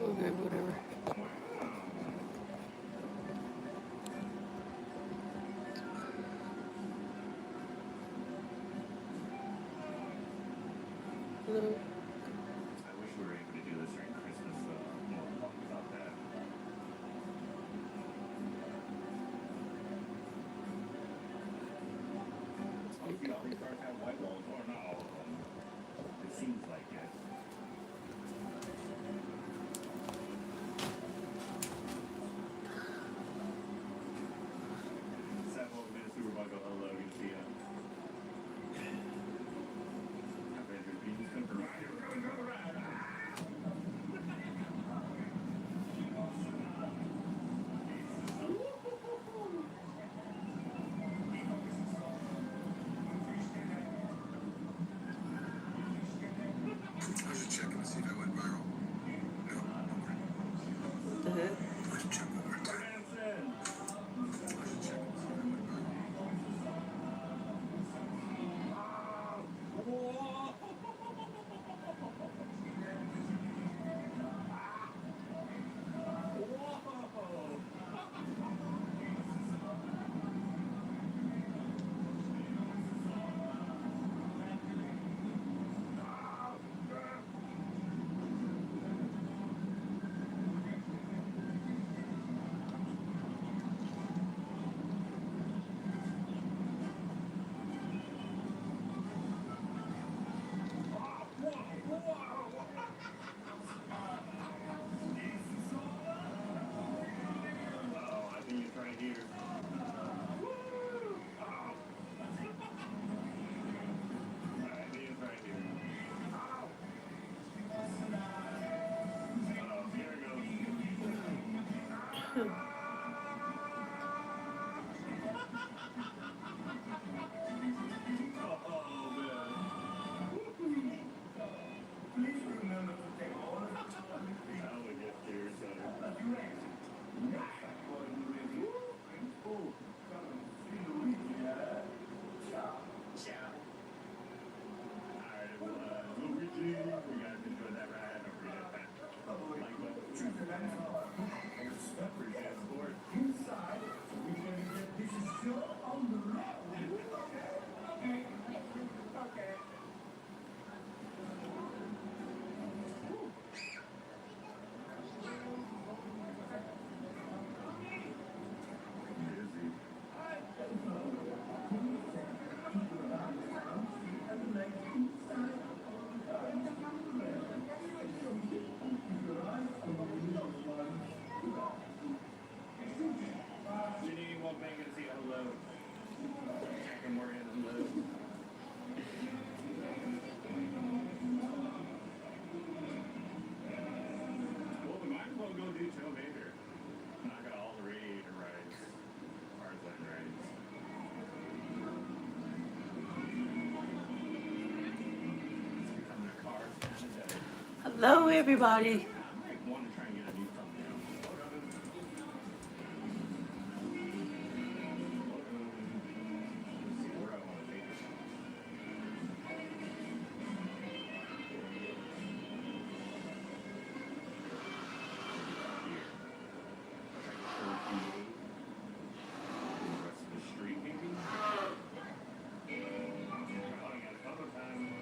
Okay, whatever. Hello. I wish we were able to do this during Christmas, so more pumped about that. Mostly all these cars have white walls, or not all of them. It seems like it. Seth walked in the Super Bowl, go hello, good to see ya. Avengers beans come for ride. I should check and see if I went viral. No, nowhere. What the heck? I should check one more time. I should check and see if I went viral. I think it's right here. I think it's right here. Here it goes. Oh, man. Please remember to take all of the time. That would get here, so. Alright, Luigi, you guys enjoyed that ride. Don't forget that. Like button. Appreciate the support. Inside, we can get this is still on the road. Okay. Busy. Janine walked back and say hello. Jack and Morgan, hello. Well, we might as well go do Joe Baker. Knock out all the radiator rides. Hardline rides. It's becoming a car kind of day. Hello, everybody. I want to try and get a new thumbnail. Let's see where I want to take it. Here. Like 4 feet. The rest of the street, maybe? Oh, I got a couple times.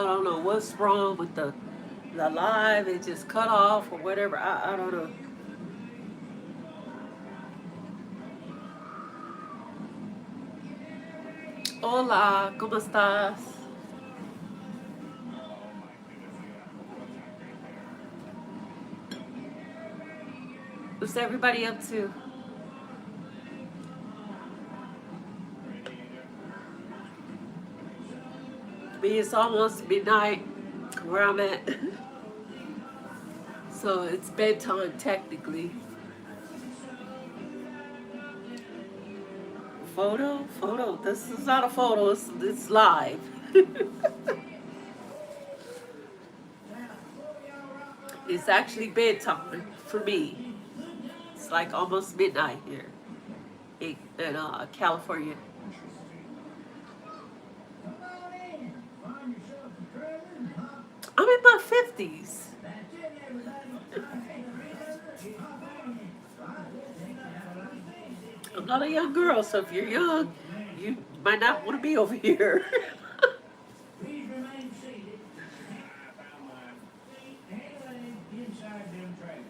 don't know what's wrong with the live. It just cut off or whatever. I don't know. Hola, ¿cómo estás? What's everybody up to? Me, it's almost midnight where I'm at. So it's bedtime technically. Photo. This is not a photo, it's live. It's actually bedtime for me. It's like almost midnight here in California. I'm in my 50s. I'm not a young girl, so if you're young, you might not want to be over here. Please remain seated. I found mine. Handling inside them trailers.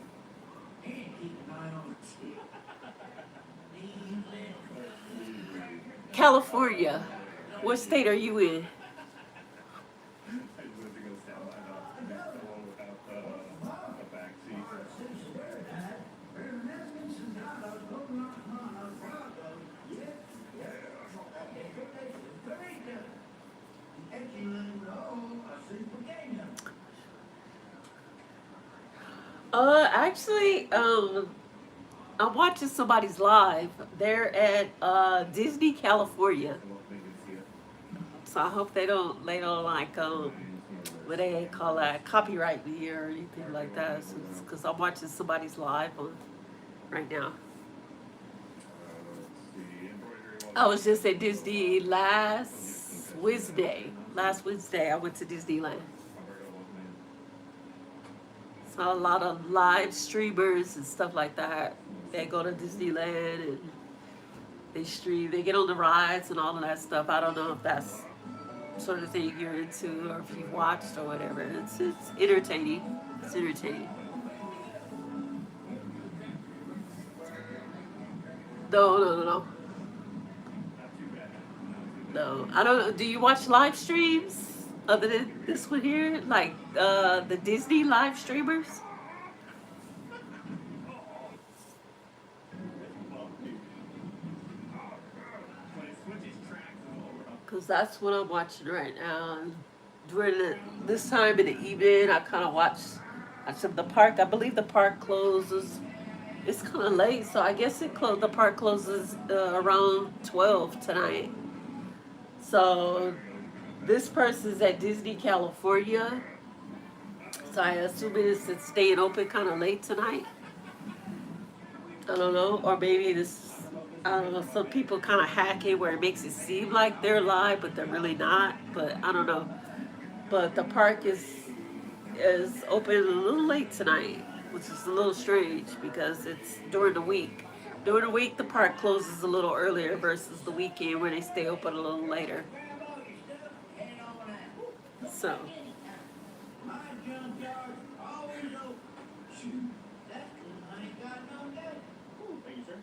And keep an eye on it. California. What state are you in? I just went to go stand by the one without the back seat. Actually, I'm watching somebody's live. They're at Disney, California. So I hope they don't like what they call that, copyright me or anything like that. Because I'm watching somebody's live on right now. I was just at Disney last Wednesday. Last Wednesday, I went to Disneyland. So a lot of live streamers and stuff like that. They go to Disneyland and they stream. They get on the rides and all of that stuff. I don't know if that's sort of thing you're into or if you've watched or whatever. It's entertaining. It's entertaining. No. No, I don't. Do you watch live streams other than this one here, like the Disney live streamers? Because that's what I'm watching right now. During this time in the evening, I kind of watch the park. I believe the park closes. It's kind of late, so I guess the park closes around 12 tonight. So this person's at Disney, California. So I assume it's staying open kind of late tonight. I don't know, or maybe I don't know. Some people kind of hack it where it makes it seem like they're live, but they're really not. But I don't know. But the park is open a little late tonight, which is a little strange because it's during the week. During the week, the park closes a little earlier versus the weekend where they stay open a little later. So. My junkyard always open. Shoot, that's 'cause I ain't got no day. Thank you, sir.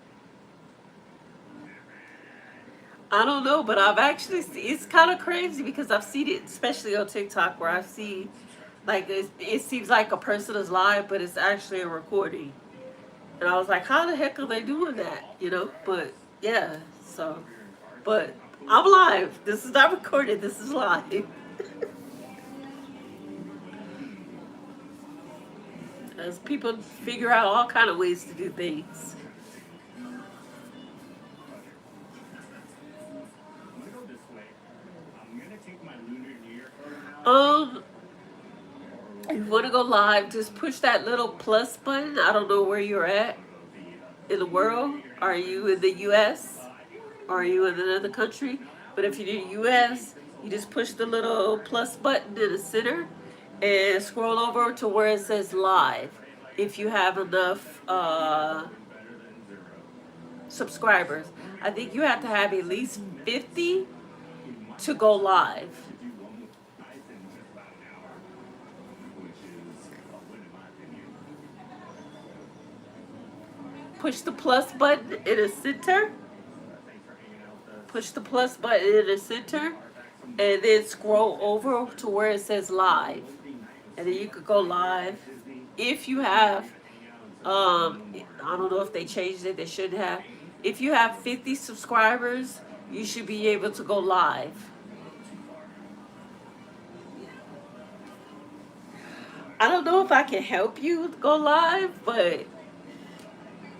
I don't know, but I've actually it's kind of crazy because I've seen it, especially on TikTok, where I see like it seems like a person is live, but it's actually a recording. And I was like, how the heck are they doing that? You know? But yeah, so. But I'm live. This is not recorded. This is live. As people figure out all kind of ways to do things. I'm gonna go this way. I'm gonna take my lunar year photo now. If you want to go live, just push that little plus button. I don't know where you're at in the world. Are you in the U.S.? Or are you in another country? But if you're in the U.S., you just push the little plus button in the center and scroll over to where it says live. If you have enough subscribers. I think you have to have at least 50 to go live. push the plus button in the center. Push the plus button in the center, and then scroll over to where it says live, and then you could go live. If you have, I don't know if they changed it. They shouldn't have. If you have 50 subscribers, you should be able to go live. I don't know if I can help you go live, but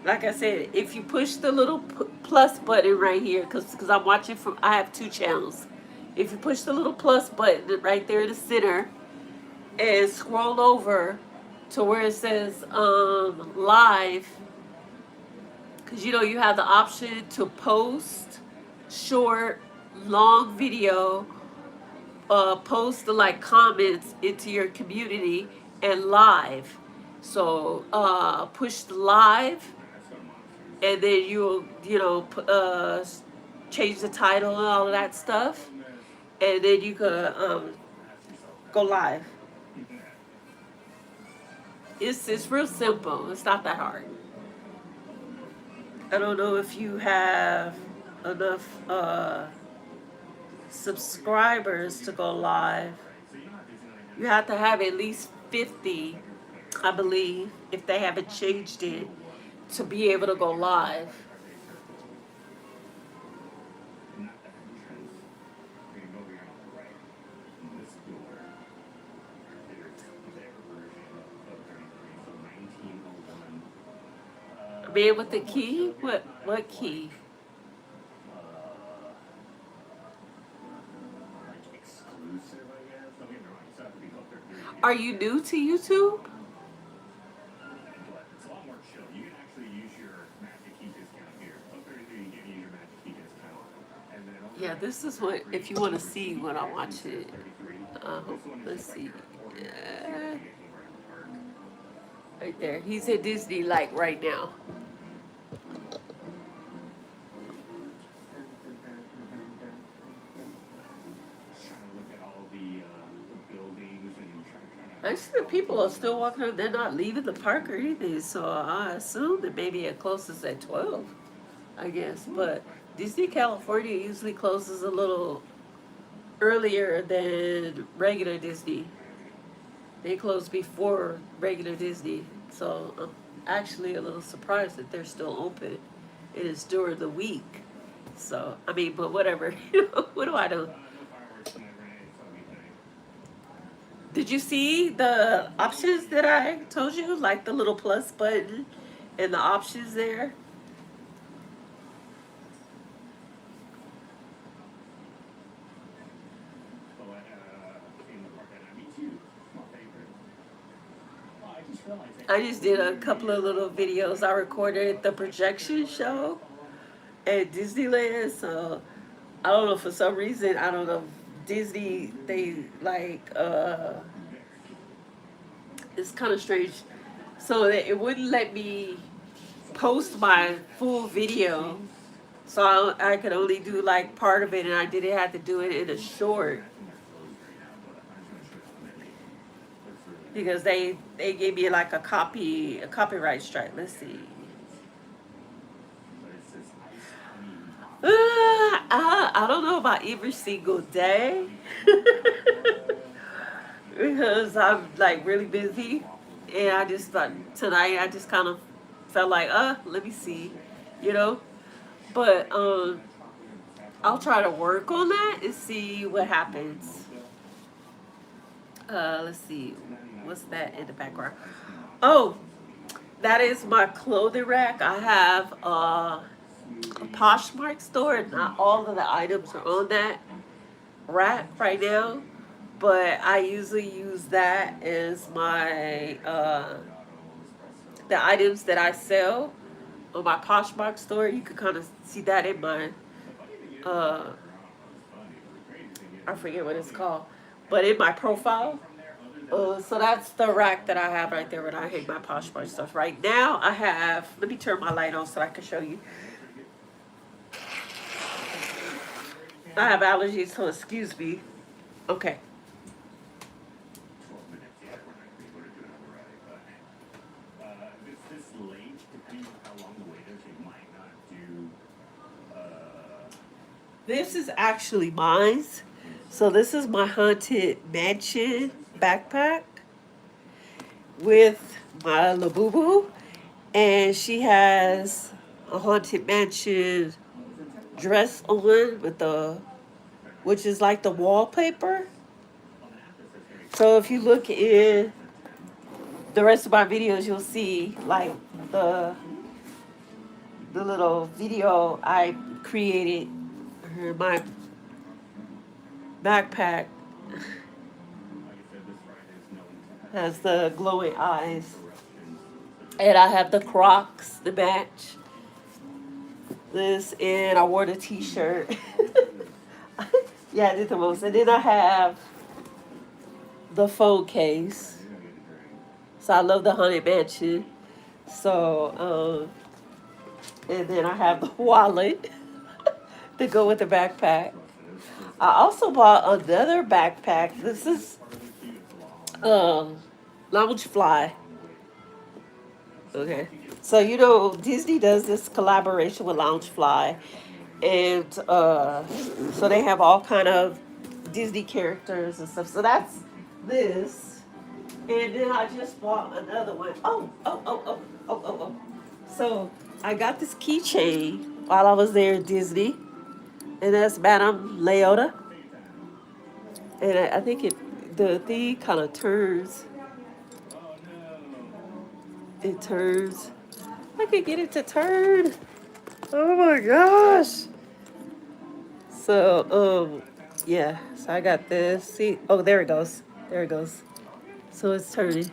like I said, if you push the little plus button right here, because I'm watching from, I have 2 channels. If you push the little plus button right there in the center and scroll over to where it says live, because you have the option to post short, long video, post the like comments into your community, and live. So push the live, and then change the title and all of that stuff, and then you could go live. It's real simple. It's not that hard. I don't know if you have enough subscribers to go live. You have to have at least 50, I believe, if they haven't changed it, to be able to go live. Man with the key? What key? Are you new to YouTube? Yeah, this is what, if you want to see when I watch it. Let's see. Right there. He's at Disney like right now. Actually, the people are still walking around. They're not leaving the park or anything. So I assume that maybe it closes at 12, I guess. But Disney California usually closes a little earlier than regular Disney. They close before regular Disney. So I'm actually a little surprised that they're still open. It is during the week. So, I mean, but whatever. What do I do? Did you see the options that I told you? Like the little plus button and the options there? I just did a couple of little videos. I recorded the projection show at Disneyland. So I don't know, for some reason, I don't know, Disney, they like, it's kind of strange. So that it wouldn't let me post my full video. So I could only do like part of it, and I didn't have to do it in a short. Because they gave me like a copyright strike. Let's see. I don't know about every single day. Because I'm like really busy, and I just thought tonight I just kind of felt like, let me see, But I'll try to work on that and see what happens. Let's see, what's that in the background? Oh, that is my clothing rack. I have a Poshmark store, and not all of the items are on that rack right now. But I usually use that as my the items that I sell on my Poshmark store. You can kind of see that in my I forget what it's called, but in my profile. So that's the rack that I have right there when I hang my Poshmark stuff. Right now I have, let me turn my light on so I can show you. I have allergies, so excuse me. Okay. This is actually mine. So this is my haunted mansion backpack with my Labubu, and she has a haunted mansion dress on with the, which is like the wallpaper. So if you look in the rest of my videos, you'll see like the the little video I created. My backpack has the glowing eyes, and I have the Crocs to match this, and I wore the T-shirt. Yeah, I did the most, and then I have the phone case. So I love the Haunted Mansion. So, and then I have the wallet to go with the backpack. I also bought another backpack. This is Loungefly. Okay. So you know Disney does this collaboration with Loungefly, and so they have all kind of Disney characters and stuff. So that's this, and then I just bought another one. Oh. So I got this keychain while I was there at Disney, and that's Madame Leota, and I think the thing kind of turns. It turns. I could get it to turn. Oh my gosh. So, yeah. So I got this. See, oh, there it goes. There it goes. So it's turning.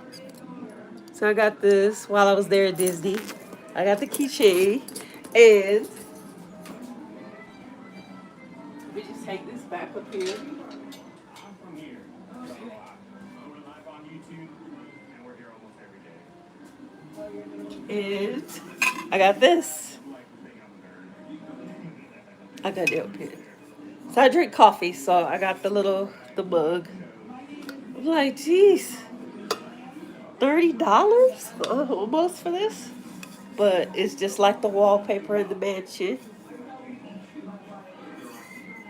So I got this while I was there at Disney. I got the keychain, and let me just take this back up here. I'm from here, so we're live on YouTube, and we're here almost every day. And I got this. I got it up here. So I drink coffee, so I got the mug. I'm like, geez, $30 almost for this, but it's just like the wallpaper in the mansion.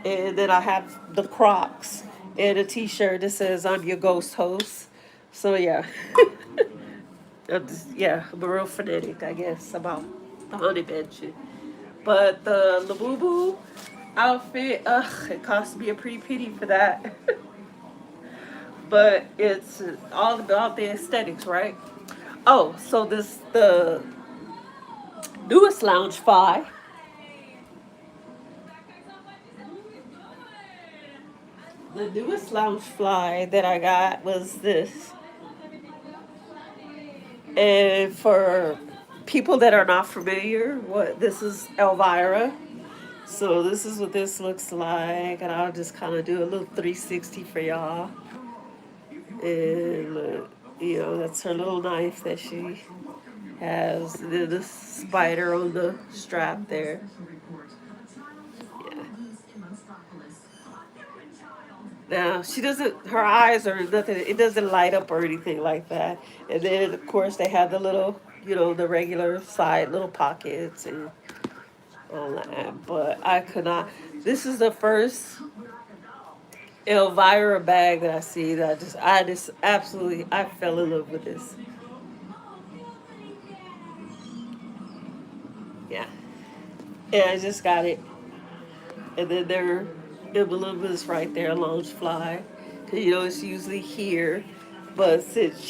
And then I have the Crocs and a T-shirt that says "I'm your ghost host." So yeah, I'm a real fanatic, I guess, about the Haunted Mansion. But the Labubu outfit, it cost me a pretty penny for that. But it's all about the aesthetics, right? Oh, so this the newest Loungefly. The newest Loungefly that I got was this. And for people that are not familiar, what this is Elvira. So this is what this looks like, and I'll just kind of do a little 360 for y'all. And look, that's her little knife that she has. And then the spider on the strap there. Yeah. Now she doesn't. Her eyes or nothing. It doesn't light up or anything like that. And then of course they have the little, the regular side little pockets and all that. But I could not. This is the first Elvira bag that I see that I just absolutely I fell in love with this. Yeah. And I just got it. And then their emblem is right there, Loungefly. It's usually here. But since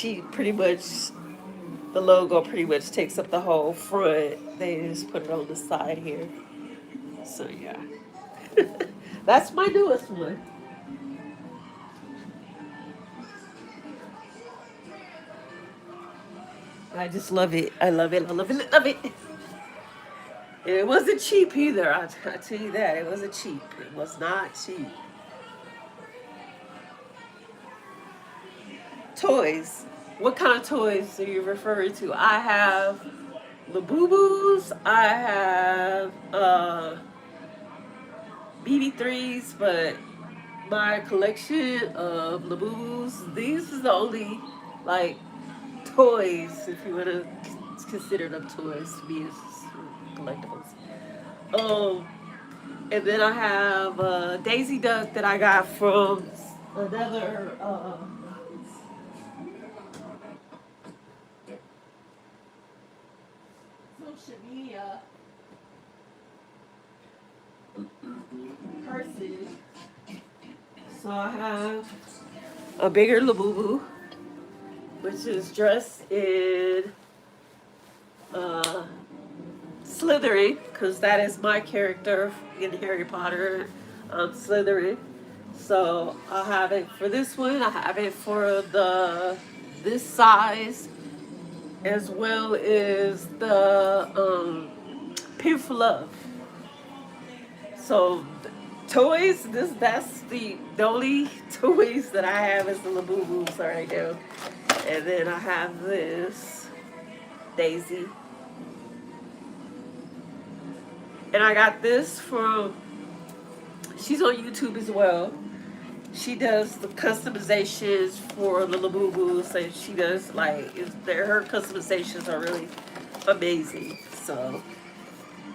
the logo pretty much takes up the whole front, they just put it on the side here. So yeah. That's my newest one. I just love it. I love it. I love it. I love it. And it wasn't cheap either. I tell you that. It wasn't cheap. It was not cheap. Toys. What kind of toys are you referring to? I have Labubus. I have BB3s, but my collection of Labubus, these is the only like toys, if you want to consider them toys to be as collectibles. Um, And then I have a Daisy Duck that I got from another social media person. So I have a bigger Labubu, which is dressed in uh, Slytherin, because that is my character in Harry Potter, Slytherin. So I have it for this one. I have it for this size, as well as the Pin for Love. So toys, that's the only toys that I have is the Labubus right now. And then I have this Daisy. And I got this from, she's on YouTube as well. She does the customizations for the Labubus, and she does her customizations are really amazing. So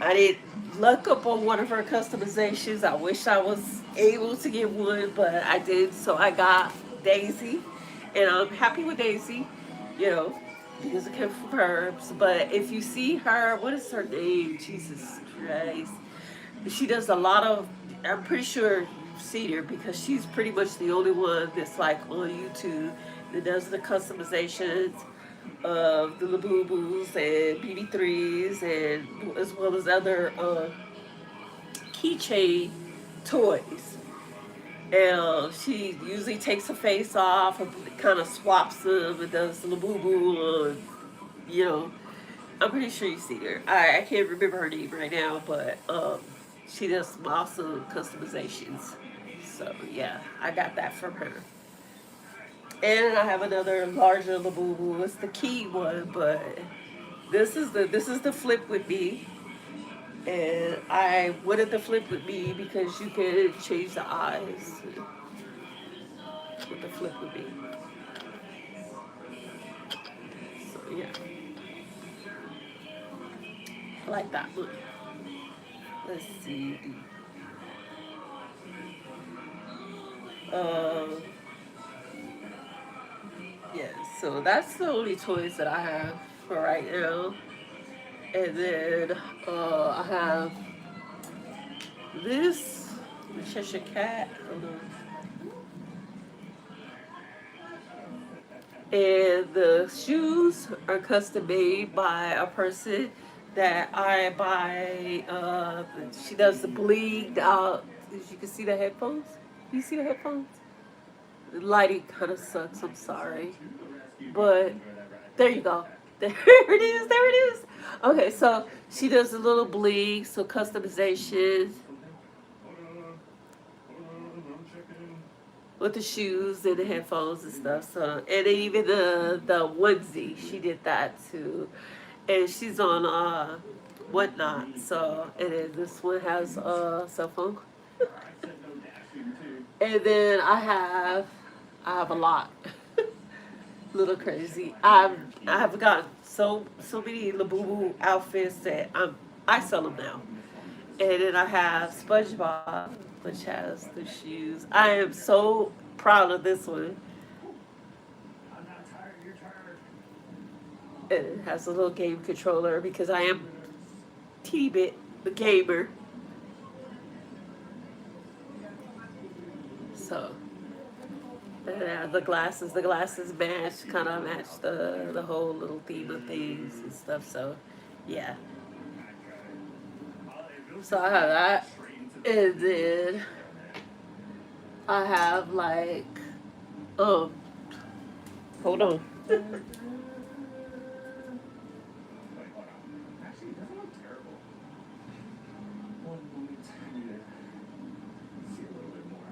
I didn't look up on one of her customizations. I wish I was able to get one, but I did. So I got Daisy, and I'm happy with Daisy, you know, because it came from her. But if you see her, what is her name? Jesus Christ. She does a lot of, I'm pretty sure you've seen her because she's pretty much the only one that's like on YouTube that does the customizations of the Labubus and BB3s, and as well as other keychain toys. And she usually takes her face off and kind of swaps them and does the Labubu on, you know. I'm pretty sure you've seen her. I can't remember her name right now, but she does some awesome customizations. So yeah, I got that from her. And I have another larger Labubu. It's the key one, but this is the flip with me. And I wanted the flip with me because you can change the eyes with the flip with me. So yeah, I like that one. Let's see. Yeah, so that's the only toys that I have for right now. And then I have this, the Cheshire Cat. Hold on. And the shoes are custom made by a person that I buy. She does the bleed out. As you can see the headphones. You see the headphones? The lighting kind of sucks. I'm sorry, but there you go. There it is. There it is. Okay, so she does a little bleed, so customization with the shoes and the headphones and stuff. So, and then even the onesie, she did that too. And she's on Whatnot. So, and then this one has a cell phone. And then I have a lot. Little crazy. I've got so many Labubu outfits that I sell them now. And then I have SpongeBob, which has the shoes. I am so proud of this one. I'm not tired, you're tired. It has a little game controller because I am teeny bit the gamer. So, and the glasses kind of match the whole little theme of things and stuff. So, yeah. So I have that, and then I have hold on. Actually, it doesn't look terrible. One moment, I need to see a little bit more.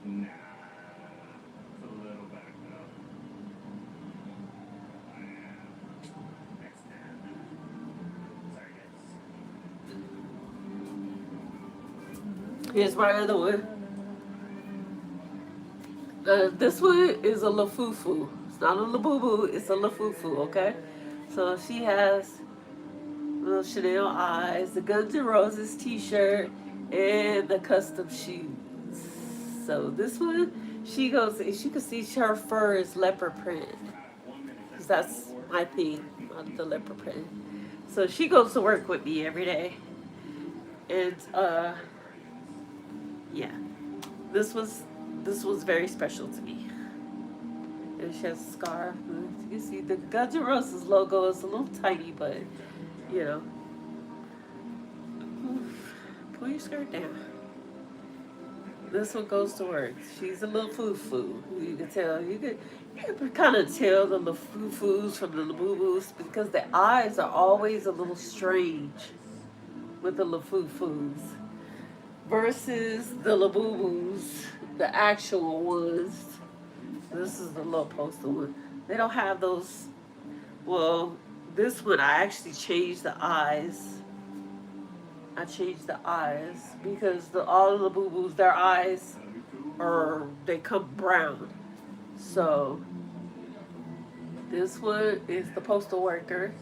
Nah, it's a little better though. Next time. Sorry, guys. Here's my other one. This one is a Lafufu. It's not a Labubu, it's a Lafufu, okay? So she has little Chanel eyes, the Guns N' Roses t-shirt, and the custom shoes. So this one, she goes, as you can see, her fur is leopard print. Because that's my thing, the leopard print. So she goes to work with me every day. And yeah, this was very special to me. And she has a scarf. You can see the Guns N' Roses logo is a little tiny, but you know. Pull your skirt down. This one goes to work. She's a little foo-foo. You can tell. You can kind of tell the foo-foos from the Labubus because the eyes are always a little strange with the Lafufus versus the Labubus, the actual ones. This is the little poster one. They don't have those. Well, this one I actually changed the eyes. I changed the eyes because all of the Labubus, their eyes they come brown. So this one is the postal worker.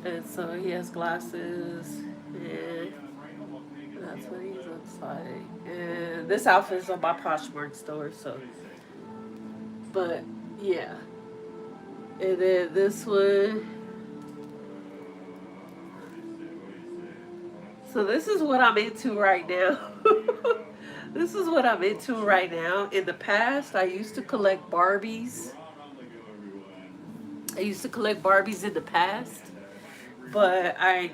And so he has glasses, and that's what he looks like. And this outfit is on my Poshmark store, so. But yeah. And then this one. So this is what I'm into right now. This is what I'm into right now. In the past, I used to collect Barbies. I used to collect Barbies in the past, but I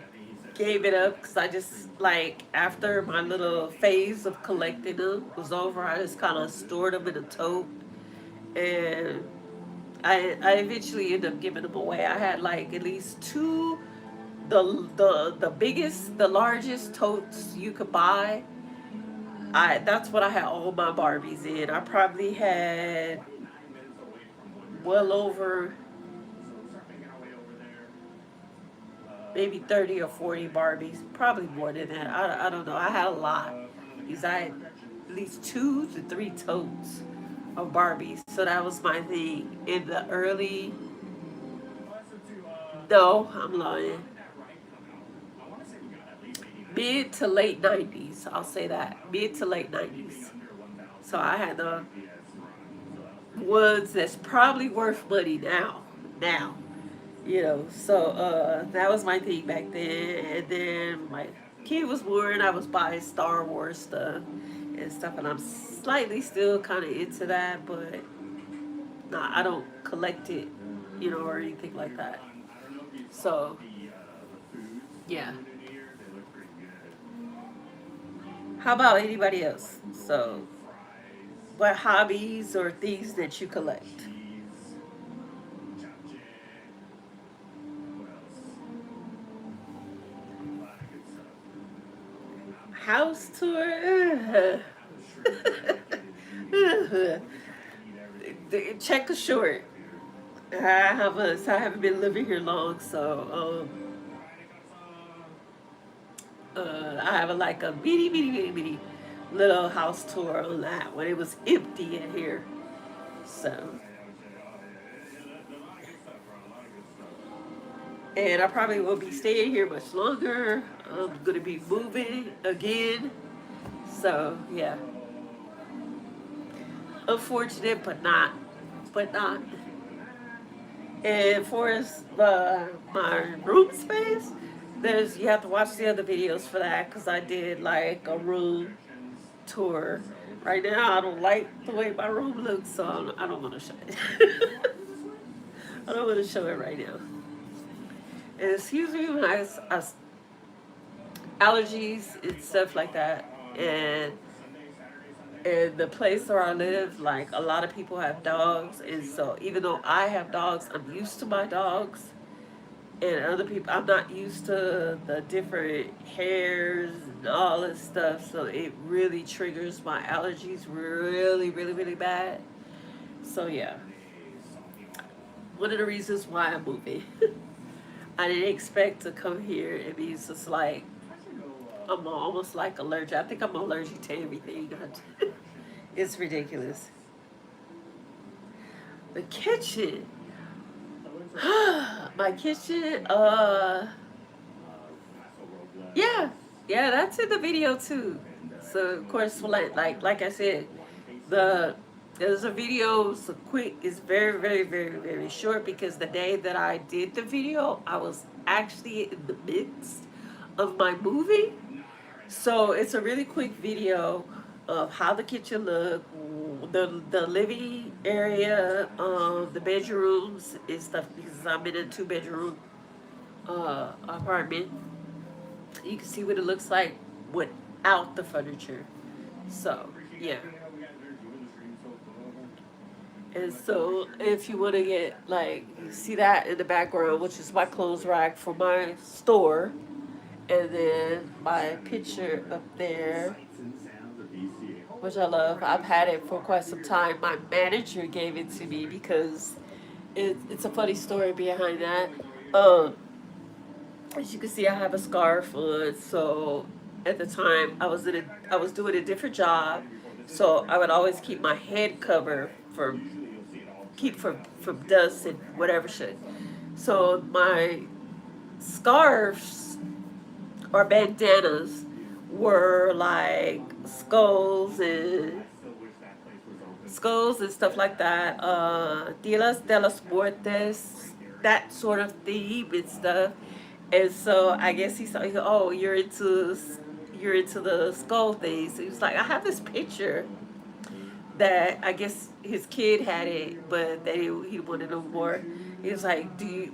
gave it up because I just, like, after my little phase of collecting them was over, I just kind of stored them in a tote, and I eventually ended up giving them away. I had like at least two, the biggest, the largest totes you could buy. That's what I had all my Barbies in. I probably had well over maybe 30 or 40 Barbies, probably more than that. I don't know. I had a lot because I had at least 2 to 3 totes of Barbies. So that was my thing in the early. No, I'm lying. Mid to late 90s. I'll say that. Mid to late 90s. So I had the ones that's probably worth money now. Now. So that was my thing back then. And then my kid was born, I was buying Star Wars stuff and stuff, and I'm slightly still kind of into that, but nah, I don't collect it, or anything like that. So yeah. How about anybody else? So what hobbies or things that you collect? House tour. Check the short. I haven't been living here long, so I have like a bitty little house tour on that when it was empty in here. So, and I probably won't be staying here much longer. I'm gonna be moving again. So yeah, unfortunate, but not. And for my room space, you have to watch the other videos for that because I did like a room tour. Right now, I don't like the way my room looks, so I don't want to show it. I don't want to show it right now. And excuse me when I allergies and stuff like that, and the place where I live, like a lot of people have dogs, and so even though I have dogs, I'm used to my dogs, and other people, I'm not used to the different hairs and all this stuff, so it really triggers my allergies really bad. So yeah, one of the reasons why I'm moving. I didn't expect to come here and be just like, I'm almost like allergic. I think I'm allergic to everything. It's ridiculous. The kitchen. My kitchen, yeah, yeah, that's in the video too. So of course, like I said, the there's a video. It's a quick. It's very very very very short because the day that I did the video, I was actually in the midst of my movie. So it's a really quick video of how the kitchen look, the living area, the bedrooms and stuff because I'm in a 2 bedroom apartment. You can see what it looks like without the furniture. So yeah. And so if you want to get like you see that in the background, which is my clothes rack for my store, and then my picture up there, which I love. I've had it for quite some time. My manager gave it to me because it's a funny story behind that. Um, as you can see, I have a scarf on. So at the time, I was doing a different job, so I would always keep my head covered for keep from dust and whatever shit. So my scarves or bandanas were like skulls and stuff like that. Dias de los Muertes, that sort of theme and stuff. And so I guess he saw, oh, you're into the skull things. He was like, I have this picture that I guess his kid had it, but that he wanted no more. He was like,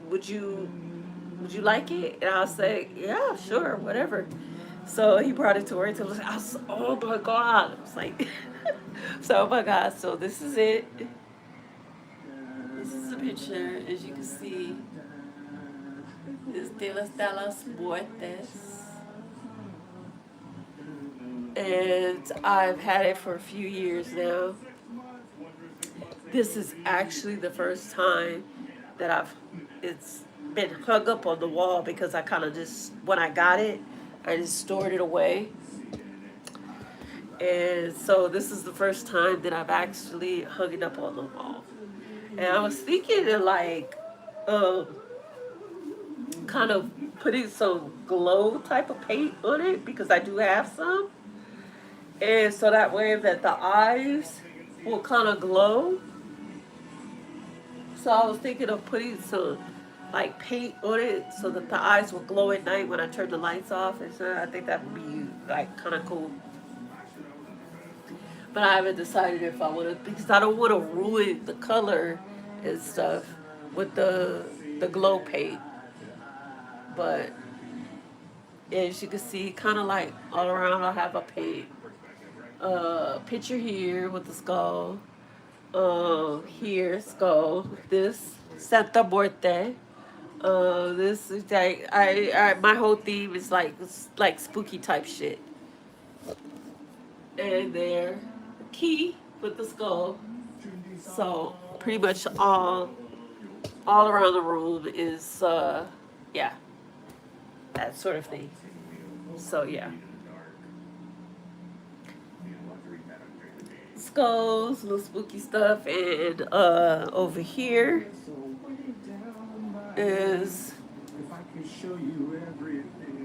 would you like it? And I was like, yeah, sure, whatever. So he brought it to work. I was, oh my god! I was like, so oh my god. So this is it. This is a picture, as you can see. It's de las Muertes. And I've had it for a few years now. This is actually the first time that it's been hung up on the wall because I kind of just, when I got it, I just stored it away. And so this is the first time that I've actually hung it up on the wall. And I was thinking of like, kind of putting some glow type of paint on it because I do have some. And so that way that the eyes will kind of glow. So I was thinking of putting some like paint on it so that the eyes will glow at night when I turn the lights off. And so I think that would be like kind of cool. But I haven't decided if I want to because I don't want to ruin the color and stuff with the glow paint. But as you can see, kind of like all around, I have a paint picture here with the skull. Here skull. This Santa Muerte. This is like I my whole theme is like spooky type shit. And there, key with the skull. So pretty much all around the room is yeah, that sort of thing. So yeah. Skulls, little spooky stuff, and over here is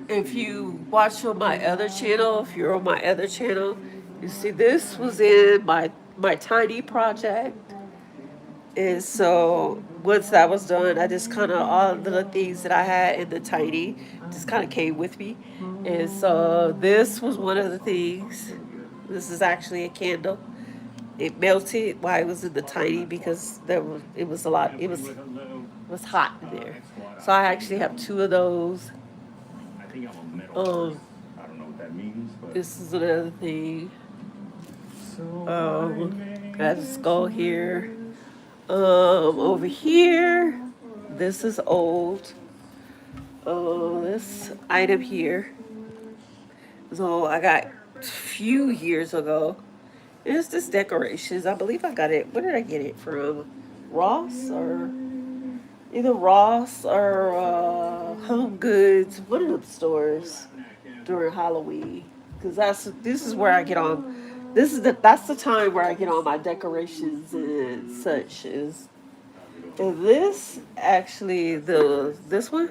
if you watch on my other channel, if you're on my other channel, you see this was in my tiny project. And so once that was done, I just kind of all the things that I had in the tiny just kind of came with me. And so this was one of the things. This is actually a candle. It melted while it was in the tiny because it was a lot. It was hot in there. So I actually have two of those. This is another thing. Got a skull here. Over here, this is old. This item here. So I got a few years ago. It's this decorations. I believe I got it. Where did I get it from? Ross or either Ross or Home Goods. One of them stores during Halloween. Because this is where I get on. That's the time where I get on my decorations and such is And this actually, this one,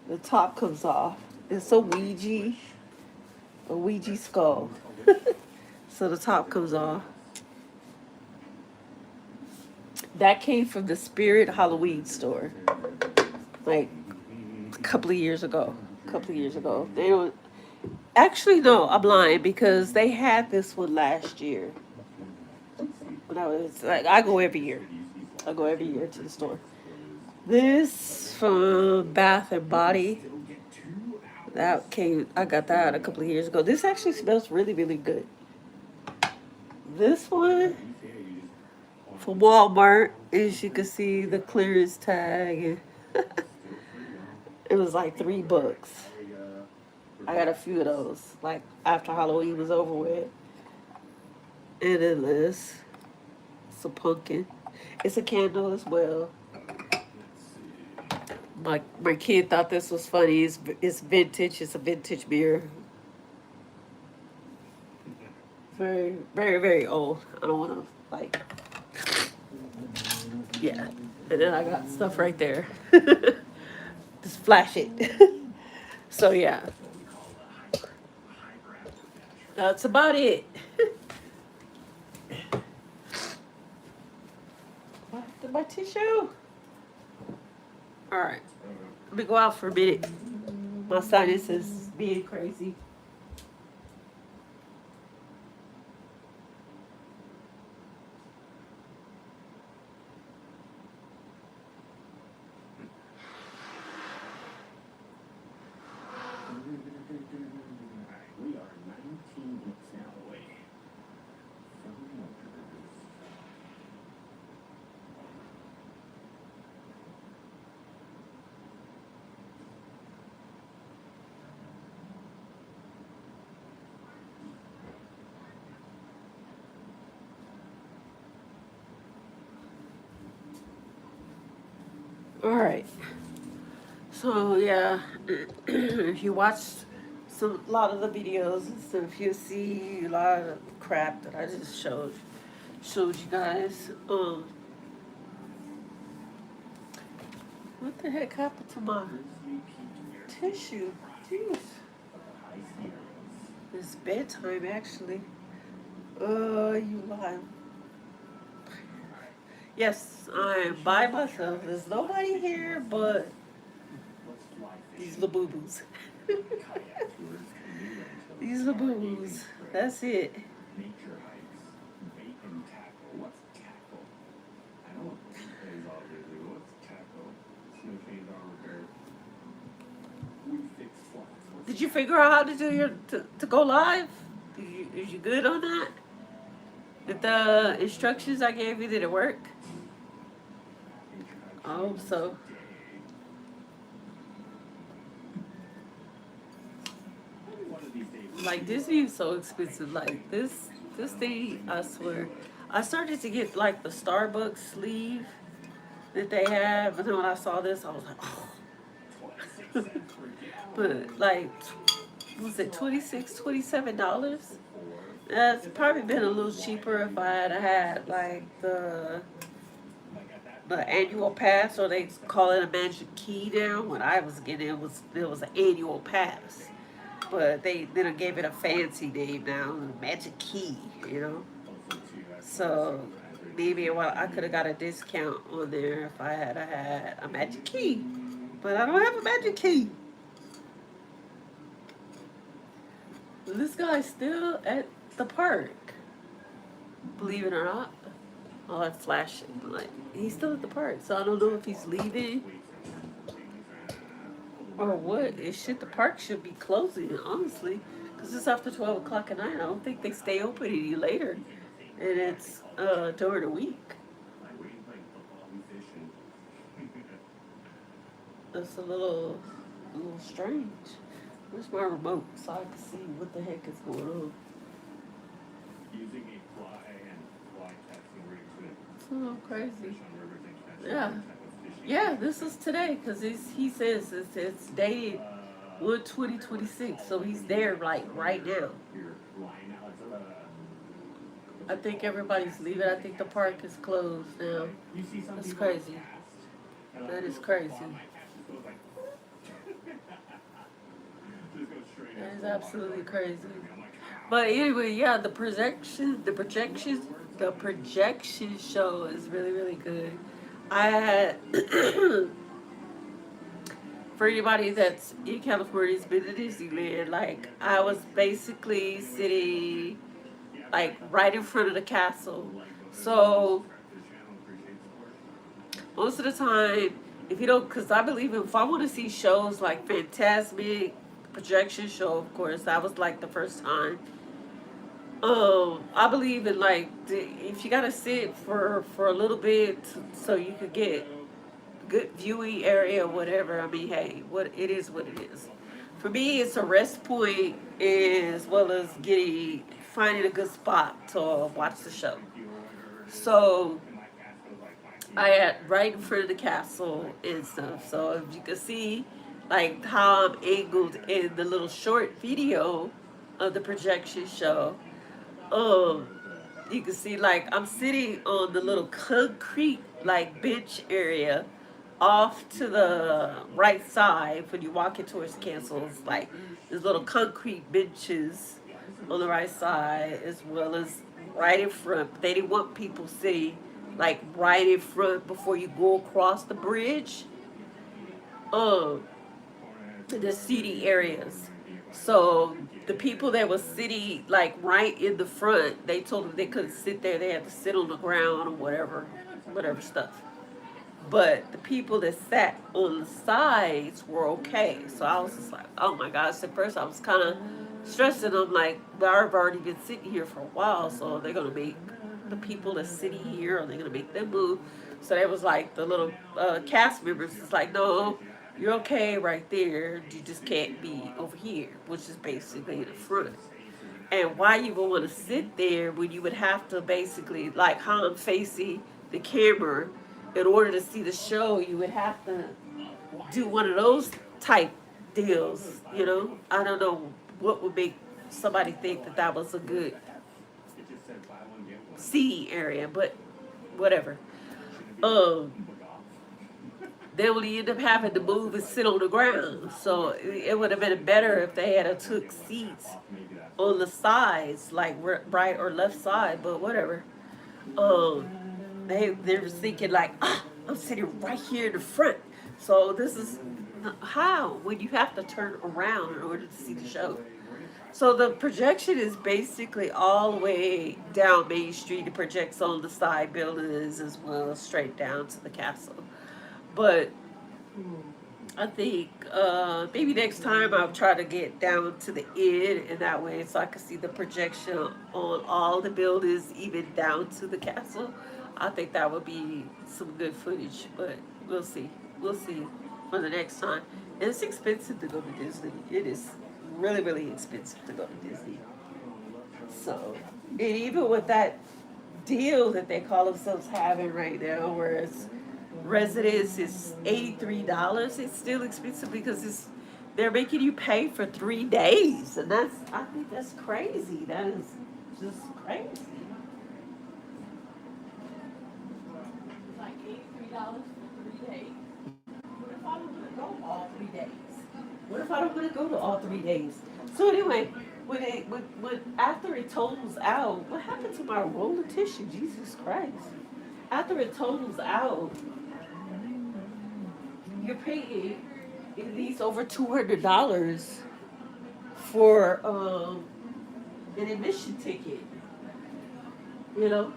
the top comes off. It's a Ouija skull. So the top comes off. That came from the Spirit Halloween store, like a couple of years ago. They don't actually no, I'm lying because they had this one last year. When I was like, I go every year. I go every year to the store. This from Bath and Body. That came. I got that a couple of years ago. This actually smells really, really good. This one from Walmart, as you can see the clearance tag. It was like $3. I got a few of those, like after Halloween was over with. And then this, it's a pumpkin. It's a candle as well. My kid thought this was funny. It's vintage. It's a vintage mirror. Very, very, very old. I don't want to like. Yeah. And then I got stuff right there. Just flash it. So yeah. That's about it. My tissue. All right. Let me go out for a minute. My sinus is being crazy. We are 19 books now away. All right. So yeah, if you watch a lot of the videos and stuff, you'll see a lot of crap that I just showed you guys. What the heck happened to my tissue? Jeez. It's bedtime actually. You lying. Yes, I'm by myself. There's nobody here but these little boo-boos. These little boo-boos. That's it. Nature hikes, bait and tackle. What's tackle? I don't know. What's tackle? Snow chains are repaired. We fix flats. Did you figure out how to do your to go live? Is you good on that? Did the instructions I gave you, did it work? I hope so. Like Disney is so expensive. Like this thing, I swear. I started to get like the Starbucks sleeve that they have, and then when I saw this, I was like, oh. But like, was it $27? That's probably been a little cheaper if I had like the annual pass, or they call it a magic key now. When I was getting it was an annual pass, but they then gave it a fancy name now, magic key, you know. So maybe I could have got a discount on there if I had a magic key, but I don't have a magic key. This guy's still at the park, believe it or not. Oh, I flash it. Like, he's still at the park, so I don't know if he's leaving or what. The park should be closing, honestly, because it's after 12 o'clock at night. I don't think they stay open any later, and it's during the week. That's a little strange. Where's my remote so I can see what the heck is going on? Using a fly and fly casting rigs with It's a little crazy. fish on rivers and Yeah. type of fishing. Yeah, this is today because he says it's dated 1/2026, so he's there like right now. You're flying out. I think everybody's leaving. I think the park is closed now. You see some That's people in the crazy. past, and That like, is crazy. well, my cat just goes like, just goes straight That up is to the water. absolutely crazy. I'm like, But anyway, yeah, the projection show is really, really good. I had, for anybody that's in California, has been to Disneyland, like, I was basically sitting, like, right in front of the castle. So, most of the time, if you don't, because I believe if I want to see shows like Fantasmic, projection show, of course, that was like the first time. I believe in like if you gotta sit for a little bit so you could get good viewing area or whatever. I mean, hey, what it is, what it is. For me, it's a rest point as well as getting finding a good spot to watch the show. So I at right in front of the castle and stuff. So if you can see like how I'm angled in the little short video of the projection show, um, you can see like I'm sitting on the little concrete like bench area off to the right side when you walk in towards castles. Like there's little concrete benches on the right side as well as right in front. They didn't want people sitting like right in front before you go across the bridge. Um, the seating areas. So the people that was sitting like right in the front, they told them they couldn't sit there. They had to sit on the ground or whatever stuff. But the people that sat on the sides were okay. So I was just like, oh my gosh. At first I was kind of stressing. I'm like, well, I've already been sitting here for a while, so they're gonna make the people that's sitting here, are they gonna make them move? So that was like the little cast members. It's like, no, you're okay right there. You just can't be over here, which is basically the front. And why you would want to sit there when you would have to basically, like how I'm facing the camera, in order to see the show, you would have to do one of those type deals, you know? I don't know what would make somebody think that that was a good seating area, but whatever. Um, they would end up having to move and sit on the ground. So it would have been better if they had a took seats on the sides, like right or left side, but whatever. Um, they were thinking like, ah, I'm sitting right here in the front. So this is how when you have to turn around in order to see the show. So the projection is basically all the way down Main Street. It projects on the side buildings as well as straight down to the castle. But I think maybe next time I'll try to get down to the end, and that way so I can see the projection on all the buildings, even down to the castle. I think that would be some good footage, but we'll see. We'll see for the next time. And it's expensive to go to Disney. It is really, really expensive to go to Disney. So, and even with that deal that they call themselves having right now, where it's residence is $83, it's still expensive because they're making you pay for 3 days, and I think that's crazy. That is just crazy. Like $83 for 3 days. What if I don't want to go all 3 days? What if I don't want to go to all 3 days? So anyway, when after it totals out, what happened to my roll of tissue? Jesus Christ! After it totals out, you're paying at least over $200 for an admission ticket. You know.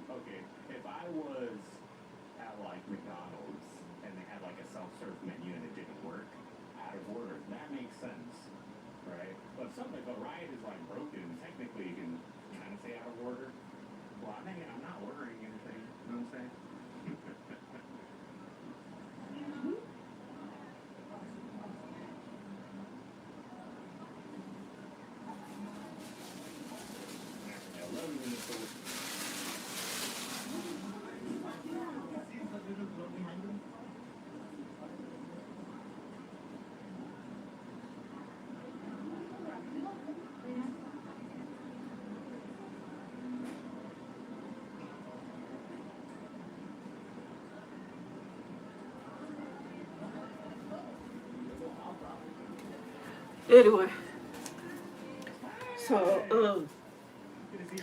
Okay, if I was at like McDonald's and they had like a self-serve menu and it didn't work, I'd have ordered Anyway, so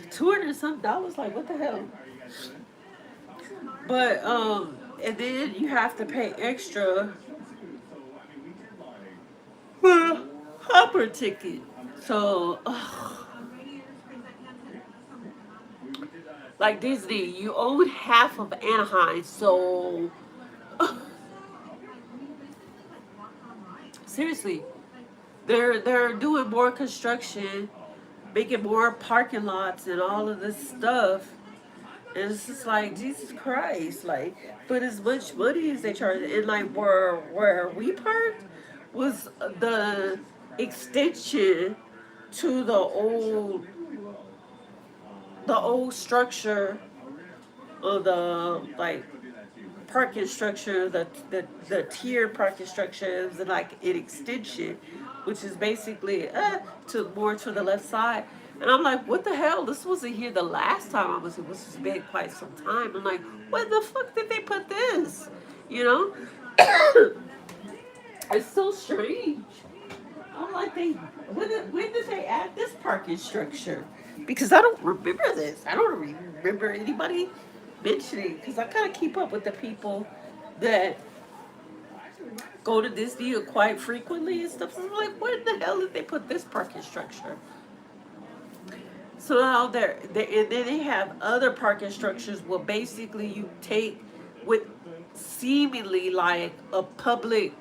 $200 like what the hell? But and then you have to pay extra for a hopper ticket. So like Disney, you own half of Anaheim, so seriously, they're doing more construction, making more parking lots and all of this stuff. And it's just like Jesus Christ, like, but as much money as they charge, and like where we parked was the extension to the old structure of the like parking structure, the tier parking structure is like an extension, which is basically to more to the left side. And I'm like, what the hell? This wasn't here the last time I was here, which has been quite some time. I'm like, where the fuck did they put this? You know? It's so strange. I'm like, when did they add this parking structure? Because I don't remember this. I don't remember anybody mentioning. Because I kind of keep up with the people that go to Disney quite frequently and stuff. So I'm like, where the hell did they put this parking structure? So now and then they have other parking structures where basically you take with seemingly like a public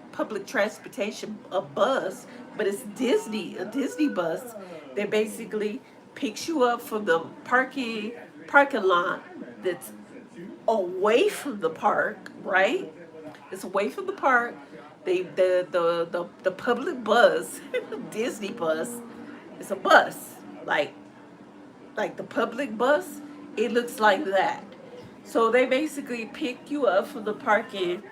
transportation, a bus, but it's a Disney bus that basically picks you up from the parking lot that's away from the park, right? It's away from the park. The public bus, Disney bus, it's a bus like the public bus. It looks like that. So they basically pick you up from the parking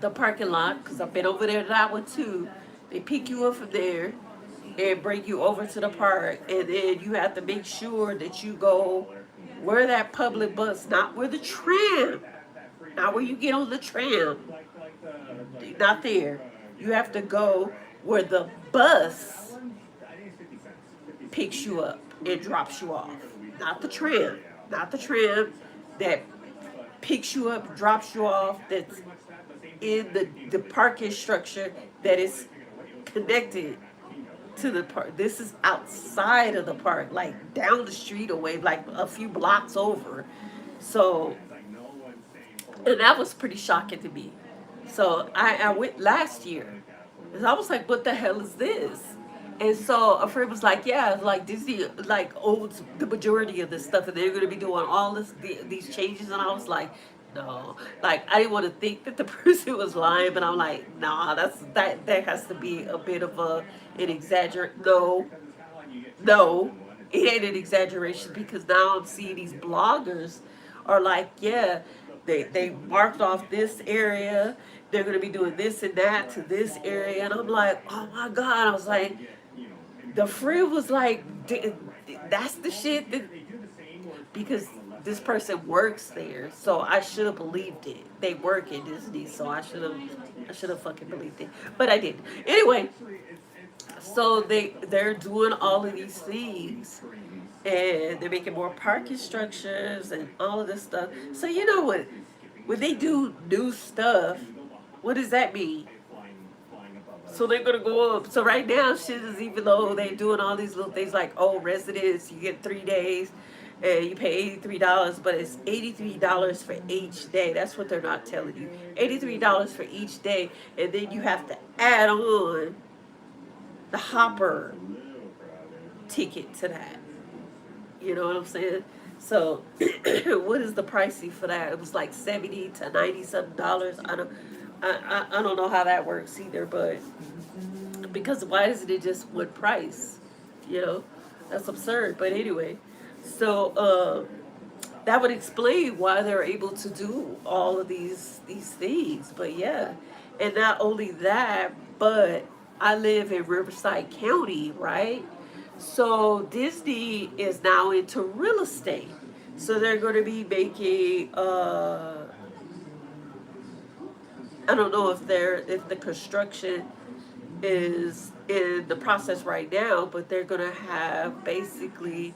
lot, because I've been over there that one too. They pick you up from there and bring you over to the park, and then you have to make sure that you go where that public bus, not where the tram, not where you get on the tram, not there. You have to go where the bus picks you up and drops you off, not the tram, not the tram that picks you up, drops you off, that's in the parking structure that is connected to the park. This is outside of the park, like down the street away, like a few blocks over. So, and that was pretty shocking to me. So I went last year, and I was like, what the hell is this? And so a friend was like, yeah, like Disney like owns the majority of this stuff, and they're gonna be doing all these changes. And I was like, no, like I didn't want to think that the person was lying, but I'm like, nah, that has to be a bit of an exaggeration. No, it ain't an exaggeration, because now I'm seeing these bloggers are like, yeah, they marked off this area. They're gonna be doing this and that to this area, and I'm like, oh my god! I was like, the friend was like, that's the shit that, because this person works there, so I should have believed it. They work at Disney, so I should have fucking believed it, but I didn't. Anyway, so they're doing all of these things, and they're making more parking structures and all of this stuff. So you know what? When they do new stuff, what does that mean? So they're gonna go up. So right now, shit is, even though they're doing all these little things like, oh, residents, you get 3 days, and you pay $83, but it's $83 for each day. That's what they're not telling you. $83 for each day, and then you have to add on the hopper ticket to that. You know what I'm saying? So, what is the pricing for that? It was like 70 to 90 something dollars. I don't know how that works either, but because why isn't it just one price? You know, that's absurd. But anyway, so that would explain why they're able to do all of these things. But yeah, and not only that, but I live in Riverside County, right? So Disney is now into real estate. So they're going to be making I don't know if the construction is in the process right now, but they're gonna have basically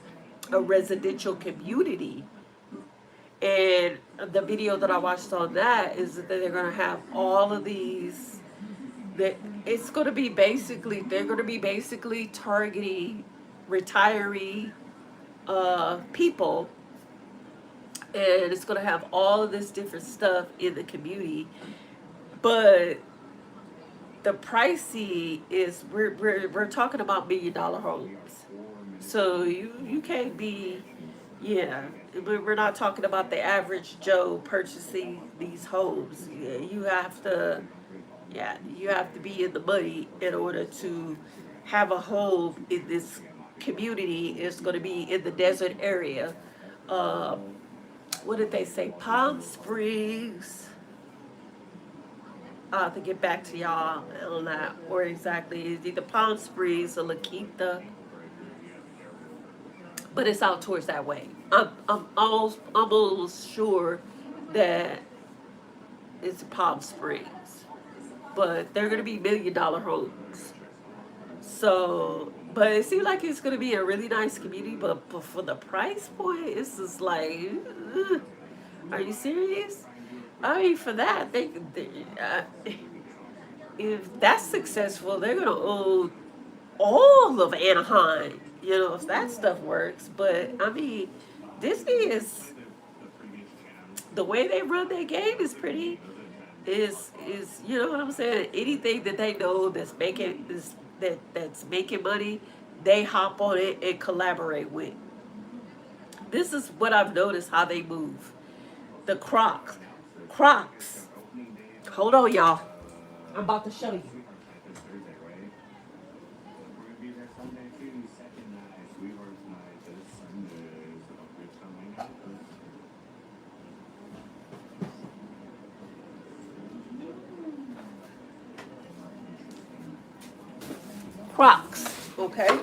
a residential community. And the video that I watched on that is that they're gonna have all of these. That it's gonna be basically they're gonna be basically targeting retiree people, and it's gonna have all of this different stuff in the community, but the pricey is we're talking about $1 million homes. So you can't be, yeah, we're not talking about the average Joe purchasing these homes. Yeah, you have to be in the money in order to have a home in this community. It's going to be in the desert area. What did they say? Palm Springs. I'll have to get back to y'all on that. Where exactly is either Palm Springs or La Quinta, but it's out towards that way. I'm almost sure that it's Palm Springs, but they're gonna be $1 million homes. So, but it seems like it's gonna be a really nice community. But for the price point, it's just like, are you serious? I mean, for that, if that's successful, they're gonna own all of Anaheim. You know, if that stuff works. But I mean, Disney is the way they run their game is pretty. Is you know what I'm saying? Anything that they know that's making money, they hop on it and collaborate with. This is what I've noticed how they move. The Crocs. Crocs. Hold on, y'all. I'm about to show you. Crocs, okay?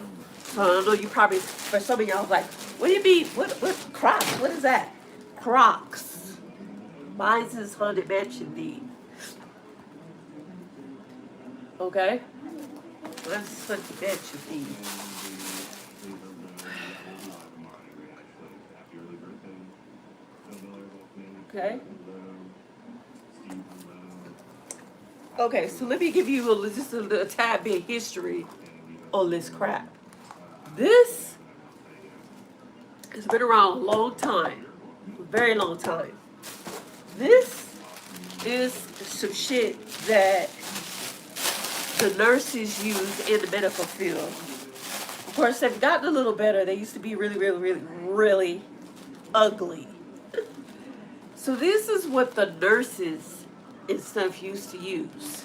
I know you probably, for some of y'all, like, what do you mean? What Crocs? What is that? Crocs. Mine's is Haunted Mansion D. Okay? Mine's is Haunted Mansion D. Okay? Okay, so let me give you just a tad bit history on this crap. This has been around a long time, a very long time. This is some shit that the nurses use in the medical field. Of course, they've gotten a little better. They used to be really, really, really, really ugly. So this is what the nurses and stuff used to use.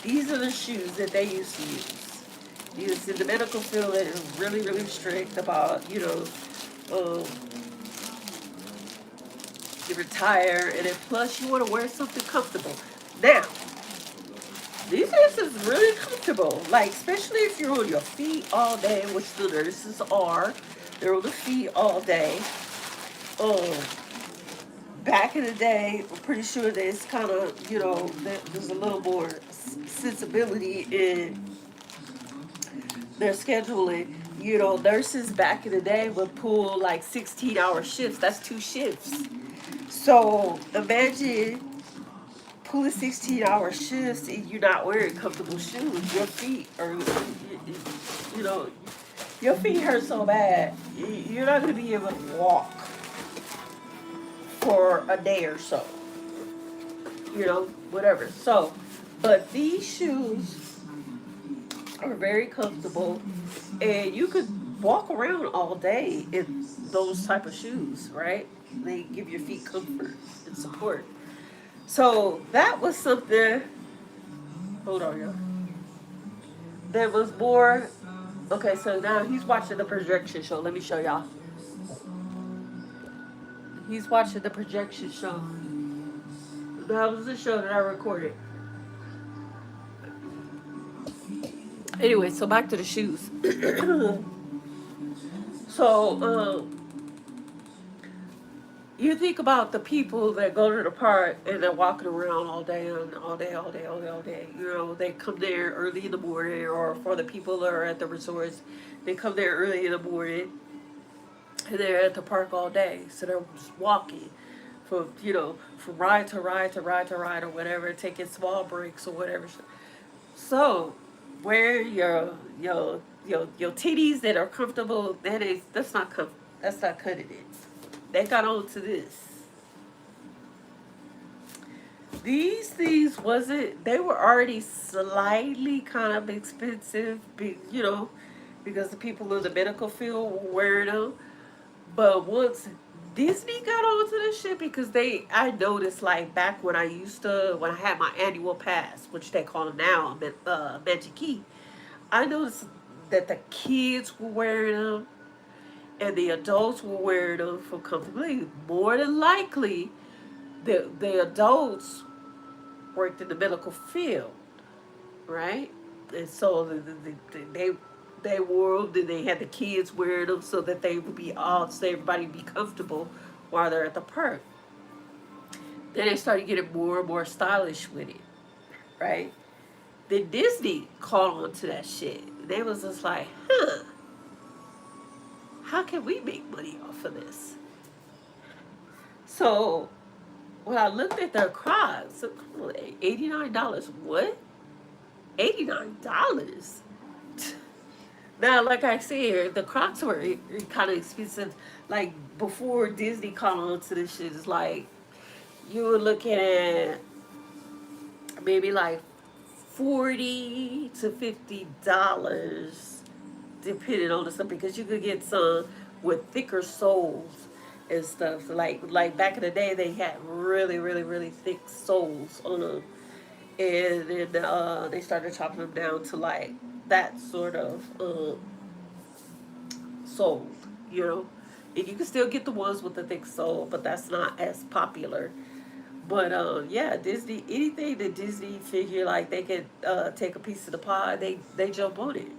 These are the shoes that they used to use. Used in the medical field that is really, really strict about, you retire, and then plus you want to wear something comfortable. Now, these is really comfortable, like especially if you're on your feet all day, which the nurses are. They're on the feet all day. Back in the day, I'm pretty sure there's kind of, there's a little more sensibility in their scheduling. Nurses back in the day would pull like 16-hour shifts. That's 2 shifts. So imagine pulling 16-hour shifts and you're not wearing comfortable shoes. Your feet are, your feet hurt so bad, you're not going to be able to walk for a day or so. Whatever. So, but these shoes are very comfortable, and you could walk around all day in those type of shoes, right? They give your feet comfort and support. So that was something. Hold on, y'all. There was more. Okay, so now he's watching the projection show. Let me show y'all. He's watching the projection show. That was the show that I recorded. Anyway, so back to the shoes. So, You think about the people that go to the park and they're walking around all day and all day, all day, all day, all day. You know, they come there early in the morning, or for the people that are at the resorts, they come there early in the morning and they're at the park all day. So they're just walking from, you know, from ride to ride to ride to ride or whatever, taking small breaks or whatever. So, wear your titties that are comfortable. That's not cutting it. They got on to this. These things wasn't. They were already slightly kind of expensive, you know, because the people in the medical field were wearing them. But once Disney got onto this shit, because I noticed like back when when I had my annual pass, which they call them now, Magic Key, I noticed that the kids were wearing them and the adults were wearing them for comfortability. More than likely, the adults worked in the medical field, right? And so they wore them, and they had the kids wearing them so that they would be all, so everybody would be comfortable while they're at the park. Then they started getting more and more stylish with it, right? Then Disney caught on to that shit. They was just like, how can we make money off of this? So when I looked at their Crocs, $89. What? $89? Now, like I said, the Crocs were kind of expensive. Like before Disney caught on to this shit, it's like you were looking at maybe like $40 to $50, depending on the stuff, because you could get some with thicker soles and stuff. Like back in the day, they had really, really, really thick soles on them, and then they started chopping them down to like that sort of sole, you know. And you can still get the ones with the thick sole, but that's not as popular. But yeah, Disney, anything that Disney figure like they could take a piece of the pie, they jump on it.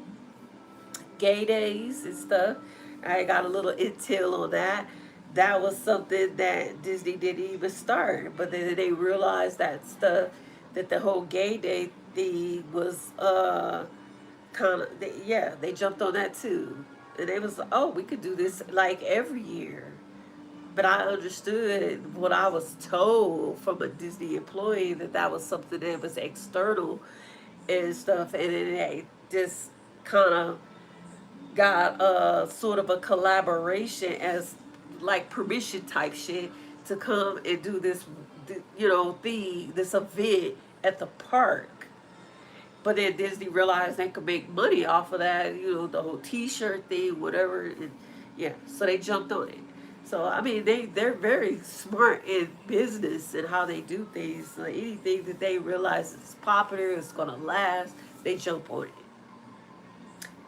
Gay days and stuff. I got a little intel on that. That was something that Disney didn't even start, but then they realized that the whole gay day thing was kind of, yeah, they jumped on that too, and they was like, oh, we could do this like every year. But I understood what I was told from a Disney employee, that was something that was external and stuff, and then they just kind of got a sort of a collaboration as like permission type shit to come and do this, you know, this event at the park. But then Disney realized they could make money off of that, you know, the whole T-shirt thing, whatever. And yeah, so they jumped on it. So I mean, they're very smart in business and how they do things. Like anything that they realize is popular, it's gonna last, they jump on it.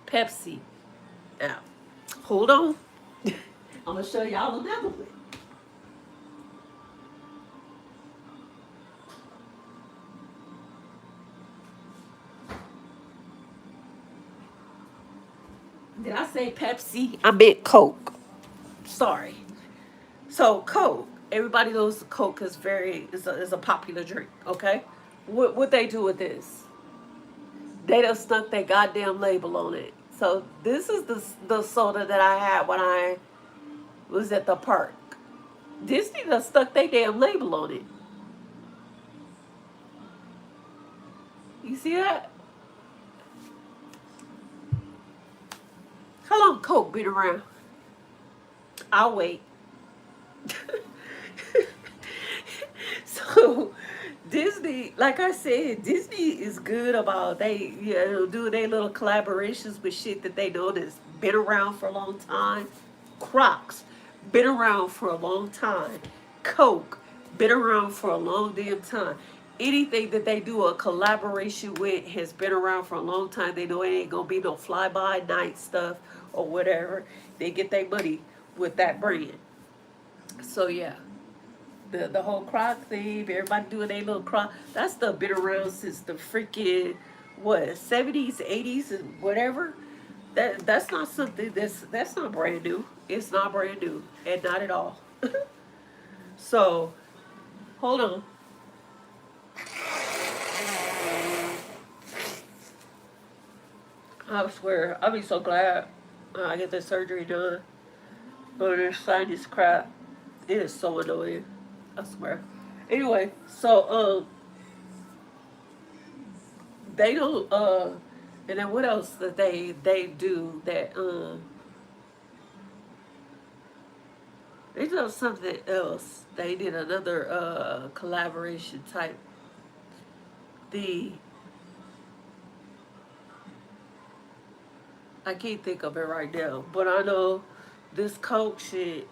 Pepsi. Now, hold on. I'm gonna show y'all another one. Did I say Pepsi? I meant Coke. Sorry. So Coke, everybody knows Coke is is a popular drink. Okay, what they do with this? They done stuck their goddamn label on it. So this is the soda that I had when I was at the park. Disney done stuck their damn label on it. You see that? How long Coke been around? I'll wait. So Disney, like I said, Disney is good about they, you know, doing their little collaborations with shit that they know that's been around for a long time. Crocs, been around for a long time. Coke, been around for a long damn time. Anything that they do a collaboration with has been around for a long time. They know it ain't gonna be no fly by night stuff or whatever. They get their money with that brand. So yeah, the whole Croc thing, everybody doing their little Croc, that stuff been around since the freaking what, 70s, 80s, and whatever. That's not something that's not brand new. It's not brand new, and not at all. So, hold on. I swear, I'll be so glad I get this surgery done. Or this sinus crap. It is so annoying. I swear. Anyway, so they don't and then what else that they do that they do something else. They did another collaboration type. The I can't think of it right now, but I know this Coke shit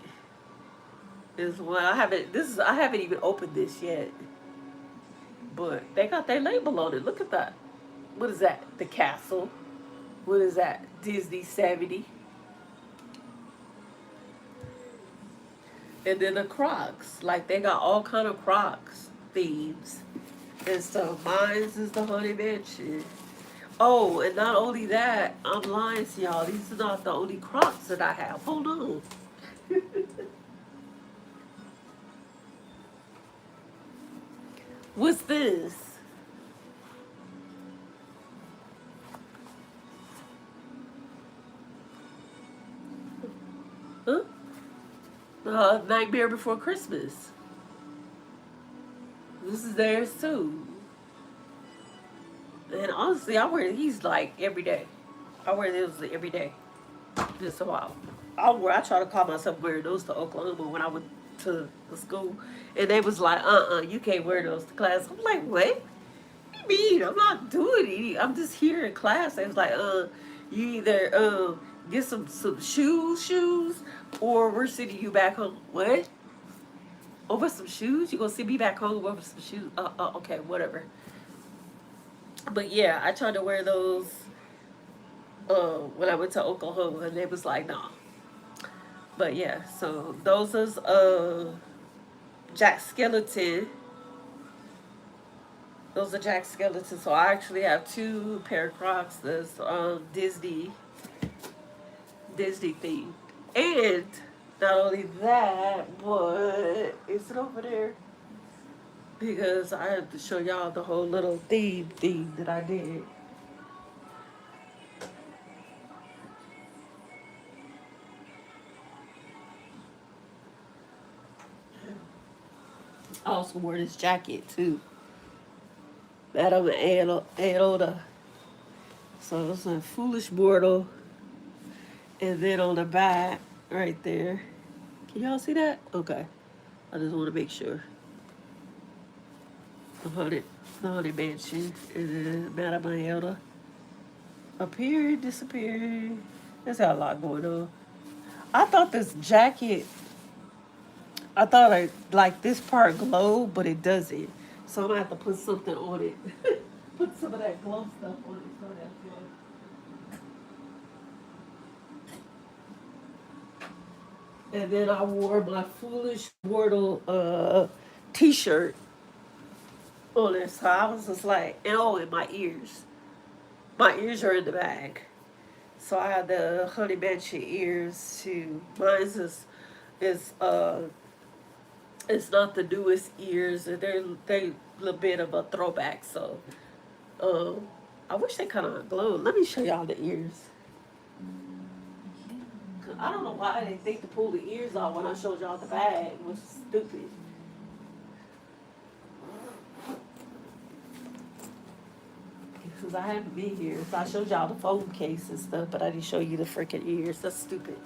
is one I haven't even opened this yet. But they got their label on it. Look at that. What is that? The Castle. What is that? Disney 70. And then the Crocs. Like they got all kind of Crocs themes. And so mine's is the Honey Mansion. Oh, and not only that, I'm lying to y'all. These are not the only Crocs that I have. Hold on. What's this? Huh? Nightmare Before Christmas. This is theirs too. And honestly, I wear these like every day. I wear those every day. Just a while. I try to call myself wearing those to Oklahoma when I went to the school. And they was like, you can't wear those to class. I'm like, what? What do you mean? I'm not doing it. I'm just here in class. They was like, you either get some shoes, or we're sending you back home. What? Over some shoes? You gonna send me back home over some shoes? Okay, whatever. But yeah, I tried to wear those when I went to Oklahoma, and they was like, nah. But yeah, so those is Jack Skellington. Those are Jack Skellington. So I actually have two pair of Crocs that's Disney themed. And not only that, but is it over there? Because I have to show y'all the whole little theme that I did. I also wore this jacket too. That I'm an Aoda. So it's a foolish mortal. And then on the back, right there. Can y'all see that? Okay. I just want to make sure. The haunted mansion. And then Madame Aoda. Appearing, disappearing. There's got a lot going on. I thought this jacket, I thought like this part glowed, but it doesn't. So I'm gonna have to put something on it. Put some of that glow stuff on it so that's good. And then I wore my foolish mortal t-shirt on it. So I was just like, and my ears. My ears are in the bag. So I had the Honey Mansion ears too. Mine's is it's not the newest ears. They're a little bit of a throwback. So I wish they kind of glowed. Let me show y'all the ears. I don't know why I didn't think to pull the ears off when I showed y'all the bag. It was stupid. Because I haven't been here. So I showed y'all the phone case and stuff, but I didn't show you the freaking ears. That's stupid.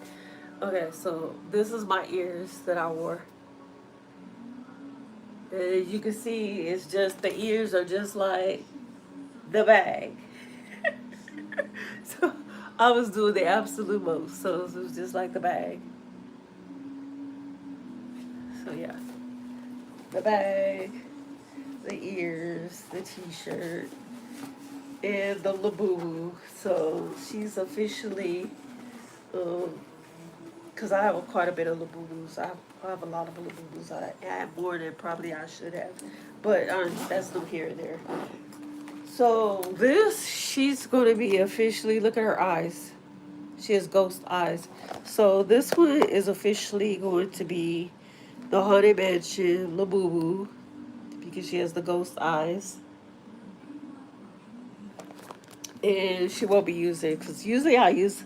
Okay, so this is my ears that I wore. And as you can see, it's just, the ears are just like the bag. So I was doing the absolute most. So it was just like the bag. So yeah. The bag, the ears, the t-shirt, and the Labubu. So she's officially, because I have quite a bit of Labubus. I have a lot of Labubus. I have more than probably I should have. But that's no here and there. So this, she's going to be officially, look at her eyes. She has ghost eyes. So this one is officially going to be the Haunted Mansion Labubu because she has the ghost eyes. And she won't be using because usually I use,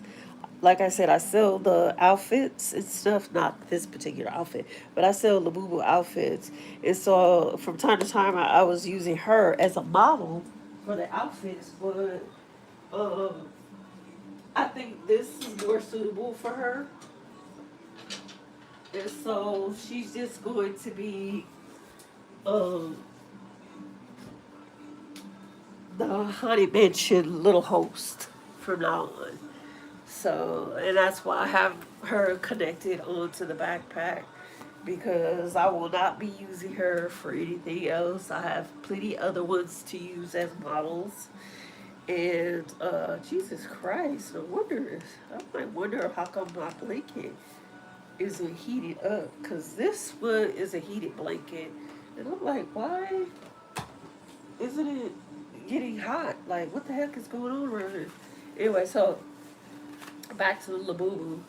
like I said, I sell the outfits and stuff, not this particular outfit, but I sell Labubu outfits. And so from time to time, I was using her as a model for the outfits, but um, I think this is more suitable for her. And so she's just going to be um, the Honey Mansion little host from now on. So, and that's why I have her connected onto the backpack because I will not be using her for anything else. I have plenty other ones to use as models. And Jesus Christ, I might wonder how come my blanket isn't heated up because this one is a heated blanket. And I'm like, why isn't it getting hot? Like, what the heck is going on around here? Anyway, so back to the Labubu.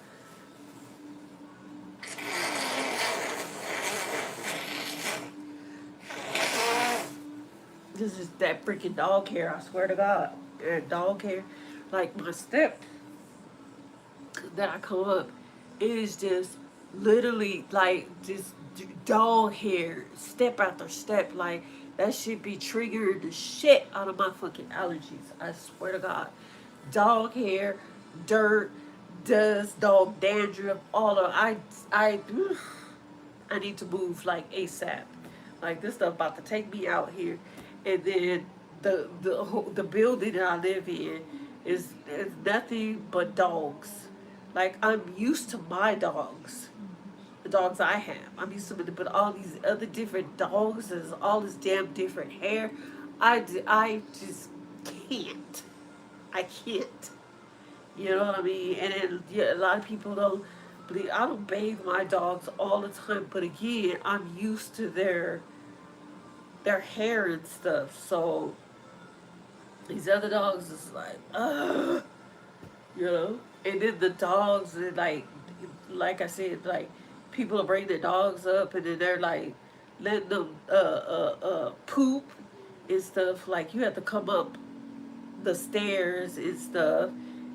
This is that freaking dog hair, I swear to God. That dog hair. Like my step that I come up, it is just literally like just dog hair, step after step. Like that should be triggering the shit out of my fucking allergies. I swear to God. Dog hair, dirt, dust, dog dandruff, all of I I need to move like ASAP. Like this stuff about to take me out here, and then the building that I live in is nothing but dogs. Like I'm used to my dogs, the dogs I have. I'm used to it, but all these other different dogs, there's all this damn different hair. I just can't. I can't. You know what I mean? And then yeah, a lot of people don't believe. I don't bathe my dogs all the time, but again, I'm used to their hair and stuff. So these other dogs is like, ugh, you know. And then the dogs, are like I said, like people will bring their dogs up, and then they're like letting them poop and stuff. Like you have to come up the stairs and stuff,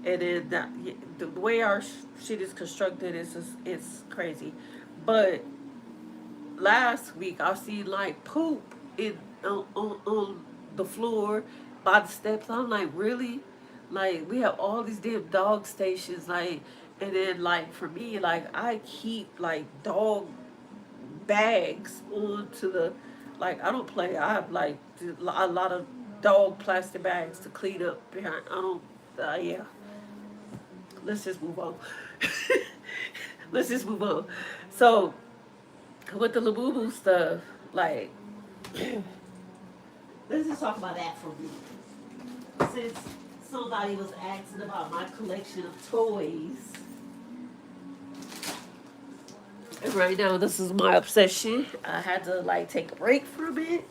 and then the way our shit is constructed is just, it's crazy. But last week I seen like poop in on the floor by the steps. I'm like, really? Like we have all these damn dog stations, like, and then like for me, like I keep like dog bags onto the, like I don't play. I have like a lot of dog plastic bags to clean up behind. I don't. Yeah. Let's just move on. Let's just move on. So with the Labubu stuff, like, let's just talk about that for a minute. Since somebody was asking about my collection of toys, and right now this is my obsession. I had to like take a break from it,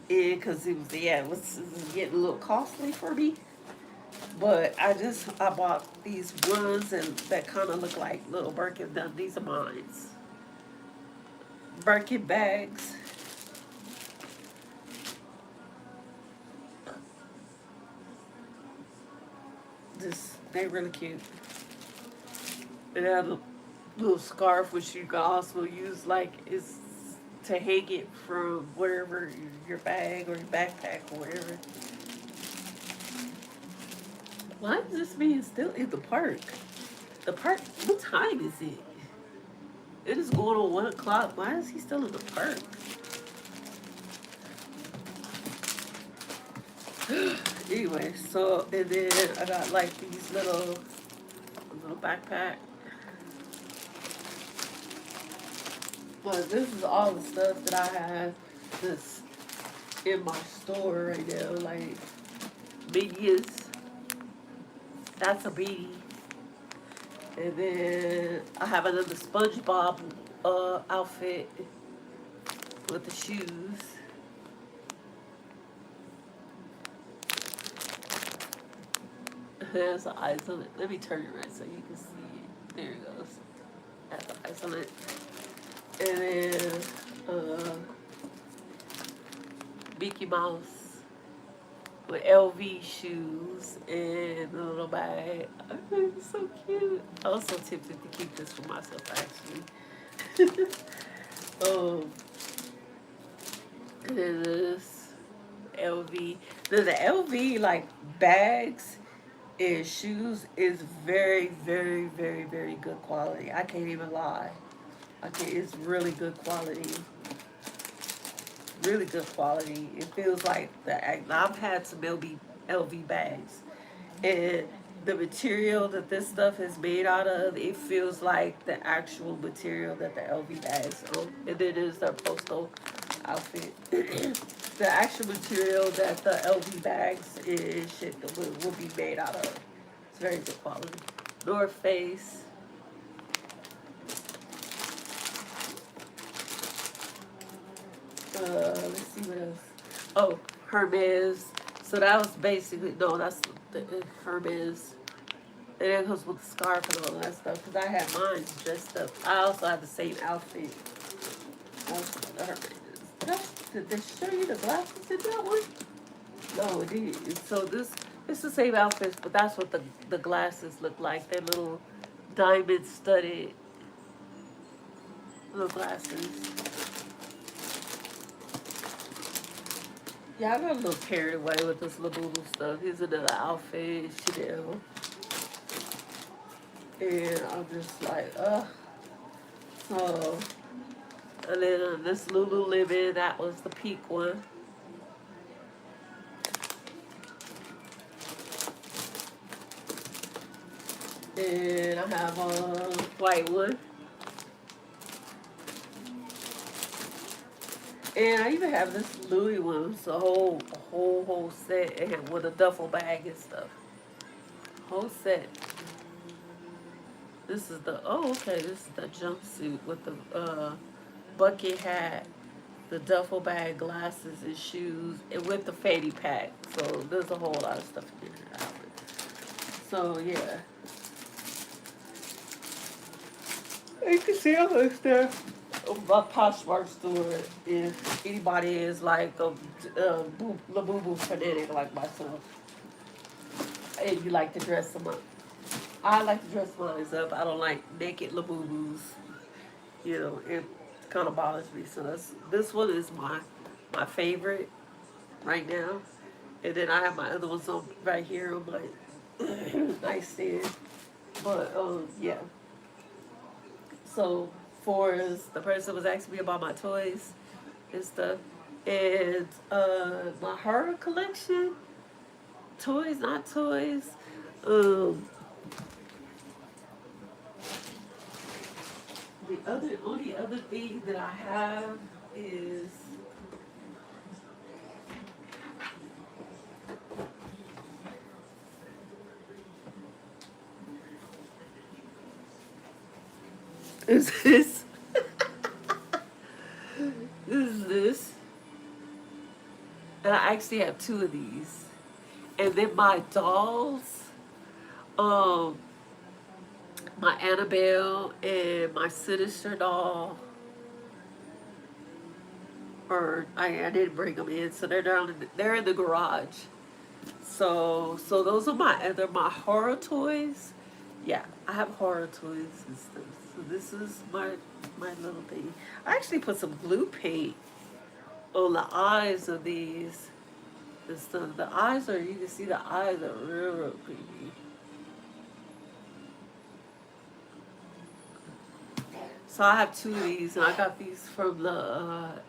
and because it was getting a little costly for me. But I bought these ones and that kind of look like little Birkin. These are mine. Birkin bags. They're really cute. It has a little scarf which you can also use like is to hang it from wherever your bag or your backpack or whatever. Why is this man still in the park? The park, what time is it? It is going on 1 o'clock. Why is he still in the park? Anyway, so, and then I got like these little backpack. But this is all the stuff that I have that's in my store right now. Like, Minions. That's a beanie. And then I have another SpongeBob outfit with the shoes. There's the eyes on it. Let me turn it right so you can see it. There it goes. That's the eyes on it. And then Mickey Mouse with LV shoes and a little bag. Oh, it's so cute. I was so tempted to keep this for myself, actually. um, and then this LV. The LV like bags and shoes is very, very, very, very good quality. I can't even lie. Okay, it's really good quality. Really good quality. It feels like I've had some LV bags, and the material that this stuff is made out of, it feels like the actual material that the LV bags are. And it is their postal outfit. The actual material that the LV bags is shit that will be made out of. It's very good quality. North Face. Let's see what else. Oh, Hermes. So that was basically no. That's the Hermes. And it goes with the scarf and all that stuff. Cause I had mine dressed up. I also have the same outfit. Also, the Hermes. Did they show you the glasses in that one? No, it didn't. So this it's the same outfits, but that's what the glasses look like. They're little diamond studded little glasses. Yeah, I got a little carried away with this Labubu stuff. Here's another outfit, Chanel. And I'm just like, oh. And then this Lululemon, that was the peak one. And I have a white one. And I even have this Louis one. It's a whole set and with a duffel bag and stuff. Whole set. This is the okay. This is the jumpsuit with the bucket hat, the duffel bag, glasses, and shoes, and with the fanny pack. So there's a whole lot of stuff in the outfit. So yeah, you can see how much there. My Poshmark store, if anybody is like a Labubu fanatic like myself, and you like to dress them up. I like to dress mine up. I don't like naked Labubus. You know, it kind of bothers me. So this one is my favorite right now. And then I have my other ones on right here on my nightstand. But yeah. So for the person was asking me about my toys and stuff, and my horror collection, toys, not toys. The only other thing that I have is this. This. And I actually have two of these. And then my dolls, um, my Annabelle and my Sinister doll. Or I didn't bring them in, so they're in the garage. So those are my horror toys. Yeah, I have horror toys and stuff. So this is my little thing. I actually put some glue paint on the eyes of these and stuff. The eyes are, you can see the eyes are real creepy. So I have two of these, and I got these from At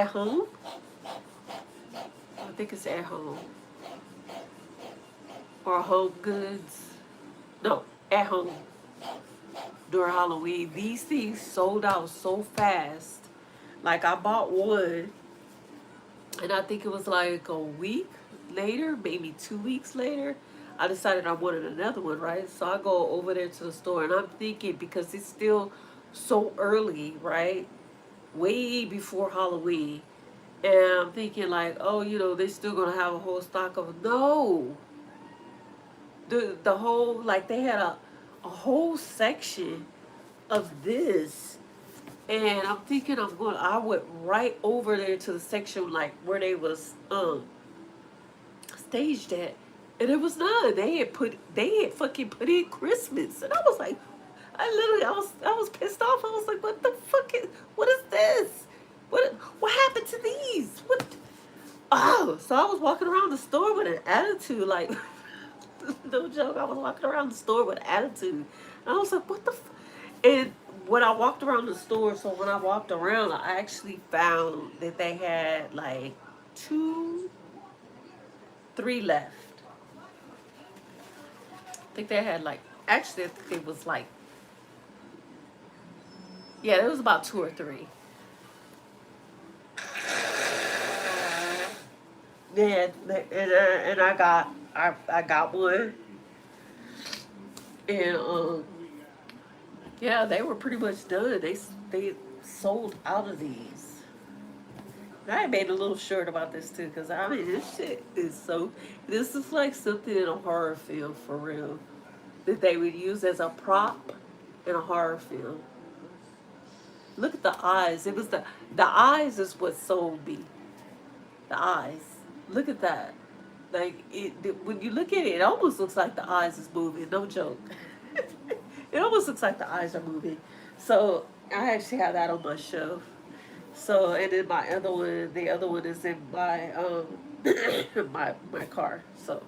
Home. I think it's At Home or Home Goods. No, At Home. During Halloween, these things sold out so fast. Like I bought one, and I think it was like a week later, maybe 2 weeks later, I decided I wanted another one, right? So I go over there to the store, and I'm thinking, because it's still so early, right? Way before Halloween. And I'm thinking like, oh, they're still gonna have a whole stock of no. The whole, like, they had a whole section of this. And I'm thinking I went right over there to the section like where they was staged at, and it was none. They had fucking put in Christmas, and I was like, I was pissed off. I was like, what is this? What happened to these? What? Oh, so I was walking around the store with an attitude, like no joke. I was walking around the store with an attitude, and I was like, what the? And when I walked around the store, so when I walked around, I actually found that they had like two, three left. I think they had like actually I think it was like yeah, there was about two or three. Yeah, and I got one, and yeah, they were pretty much done. They sold out of these. I made a little short about this too, cause I mean this shit is so. This is like something in a horror film for real that they would use as a prop in a horror film. Look at the eyes. It was the eyes is what sold me. The eyes. Look at that. Like when you look at it, it almost looks like the eyes is moving. No joke. It almost looks like the eyes are moving. So I actually have that on my shelf. So and then my other one, the other one is in my my car. So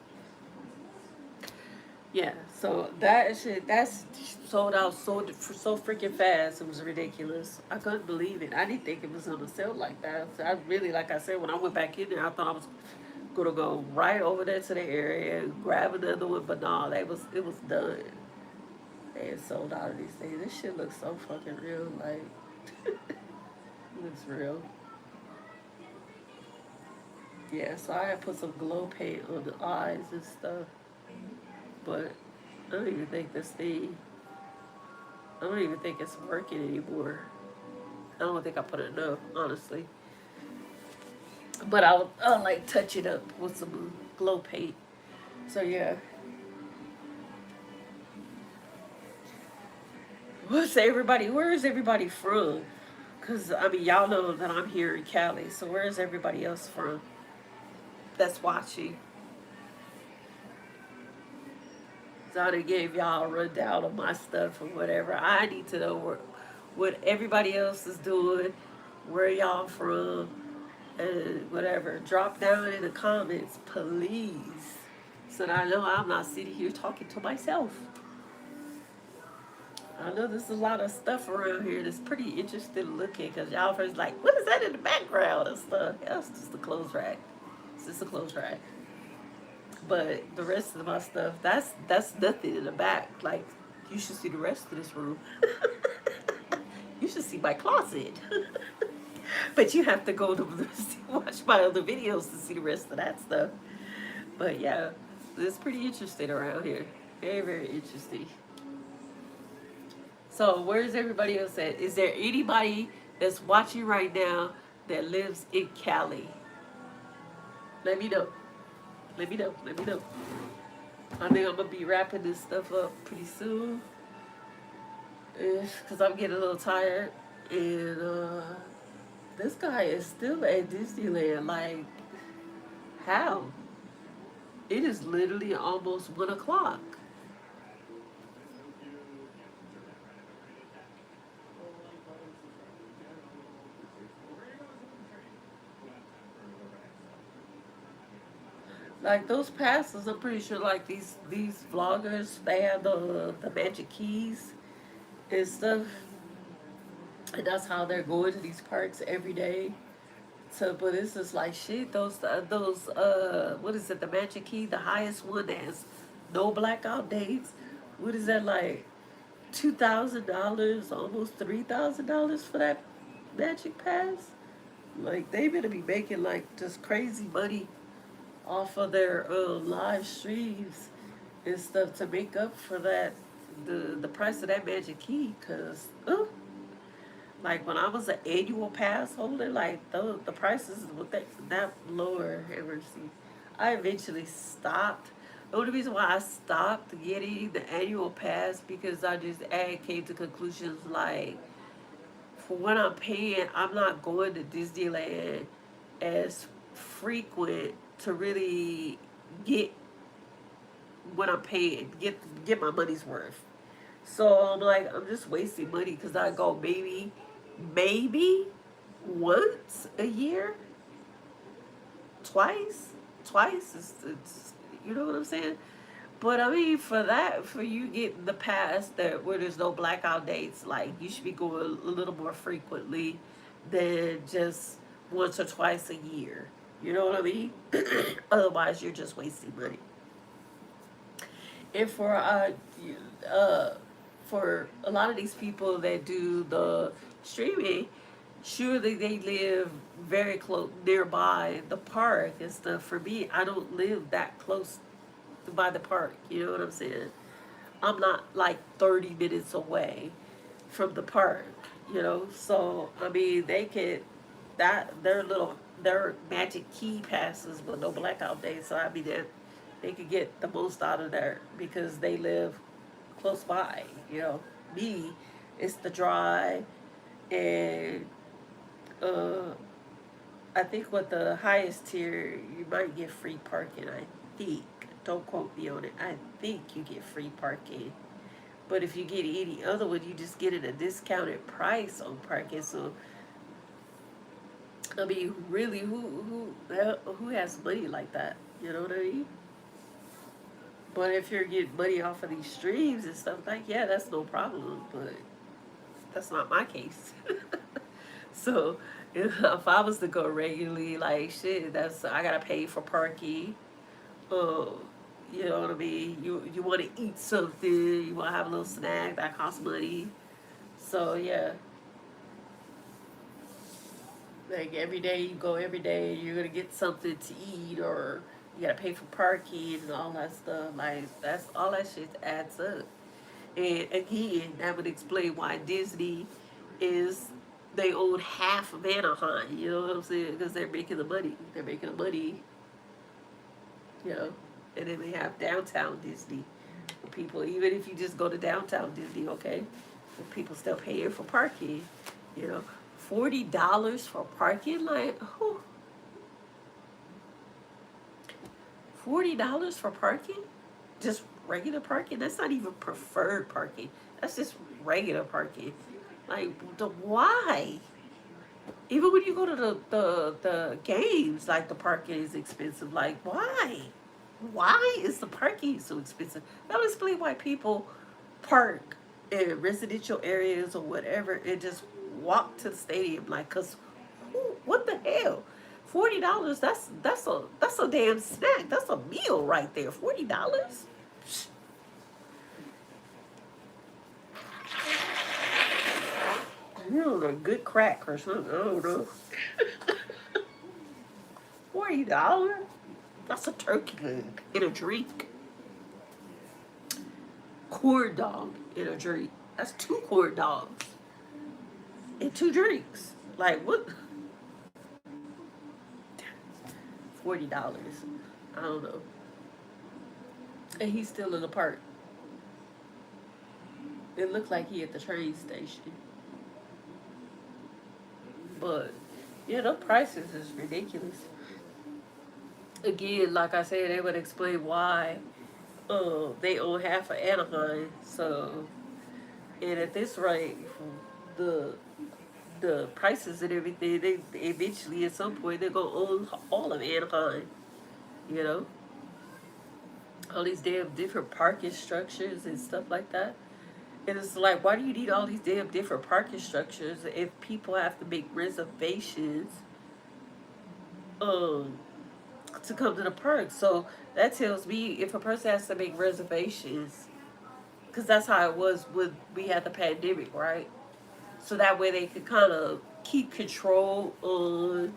yeah, so that shit that's sold out so freaking fast. It was ridiculous. I couldn't believe it. I didn't think it was gonna sell like that. So I really, like I said, when I went back in there, I thought I was gonna go right over there to the area and grab another one, but no, it was done. They had sold out of these things. This shit looks so fucking real. Like it looks real. Yeah, so I had put some glow paint on the eyes and stuff, but I don't even think this thing. I don't even think it's working anymore. I don't think I put enough, honestly. But I'll like touch it up with some glow paint. So yeah. What's everybody? Where is everybody from? Cause I mean y'all know that I'm here in Cali. So where is everybody else from that's watching? So I done gave y'all a rundown of my stuff or whatever. I need to know what everybody else is doing, where y'all from, and whatever. Drop down in the comments, please. So that I know I'm not sitting here talking to myself. I know there's a lot of stuff around here that's pretty interesting looking because y'all first like, what is that in the background and stuff? Yeah, it's just a clothes rack. It's just a clothes rack. But the rest of my stuff, that's nothing in the back. Like, you should see the rest of this room. You should see my closet. But you have to go to watch my other videos to see the rest of that stuff. But yeah, it's pretty interesting around here. Very, very interesting. So where's everybody else at? Is there anybody that's watching right now that lives in Cali? Let me know. Let me know. Let me know. I think I'm gonna be wrapping this stuff up pretty soon. Because I'm getting a little tired. And this guy is still at Disneyland. Like, how? It is literally almost 1 o'clock. Like those passes, I'm pretty sure like these vloggers, they have the magic keys and stuff. And that's how they're going to these parks every day. So, but it's just like shit. What is it? The Magic Key, the highest one that has no blackout dates. What is that like? $2,000, almost $3,000 for that Magic Pass. Like they better be making like just crazy money off of their live streams and stuff to make up for that the price of that Magic Key. Cause like when I was an annual pass holder, like the prices with that lower ever see. I eventually stopped. The only reason why I stopped getting the annual pass because I came to conclusions like for what I'm paying, I'm not going to Disneyland as frequent to really get what I'm paying, get my money's worth. So I'm like, I'm just wasting money because I go maybe once a year, twice, twice. It's you know what I'm saying. But I mean, for that, for you getting the pass that where there's no blackout dates, like you should be going a little more frequently than just once or twice a year. You know what I mean? Otherwise, you're just wasting money. And uh, for a lot of these people that do the streaming, surely they live very close nearby the park and stuff. For me, I don't live that close by the park. You know what I'm saying? I'm not like 30 minutes away from the park. You know, so I mean, they could that their magic key passes with no blackout days. So I mean, they could get the most out of there because they live close by. You know, me, it's the drive, and uh, I think with the highest tier, you might get free parking. I think. Don't quote me on it. I think you get free parking. But if you get any other one, you just get it a discounted price on parking. So I mean, really, who has money like that? You know what I mean? But if you're getting money off of these streams and stuff like, yeah, that's no problem. But that's not my case. So if I was to go regularly, like shit, that's I gotta pay for parking. Oh, you know what I mean? You want to eat something, you want to have a little snack that costs money. So yeah, like every day you go, every day you're gonna get something to eat, or you gotta pay for parking and all that stuff. Like that's all that shit adds up. And again, that would explain why Disney is they own half of Anaheim. You know what I'm saying? Because they're making the money. They're making the money. You know, and then they have downtown Disney. For people, even if you just go to downtown Disney, okay, but people still paying for parking. You know, $40 for parking, like who? $40 for parking? Just regular parking? That's not even preferred parking. That's just regular parking. Like the why? Even when you go to the games, like the parking is expensive. Like why? Why is the parking so expensive? That'll explain why people park in residential areas or whatever and just walk to the stadium. Like, cause what the hell? $40? That's a damn snack. That's a meal right there. $40. You're a good crack or something. I don't know. $40? That's a turkey leg in a drink. Corn dog in a drink. That's two corn dogs and two drinks. Like what? $40. I don't know. And he's still in the park. It looked like he at the train station. But yeah, the prices is ridiculous. Again, like I said, they would explain why they own half of Anaheim. So, and at this rate, the the prices and everything, they eventually at some point they're gonna own all of Anaheim. You know, all these damn different parking structures and stuff like that. And it's like, why do you need all these damn different parking structures if people have to make reservations um to come to the park? So that tells me if a person has to make reservations, because that's how it was when we had the pandemic, right? So that way they could kind of keep control on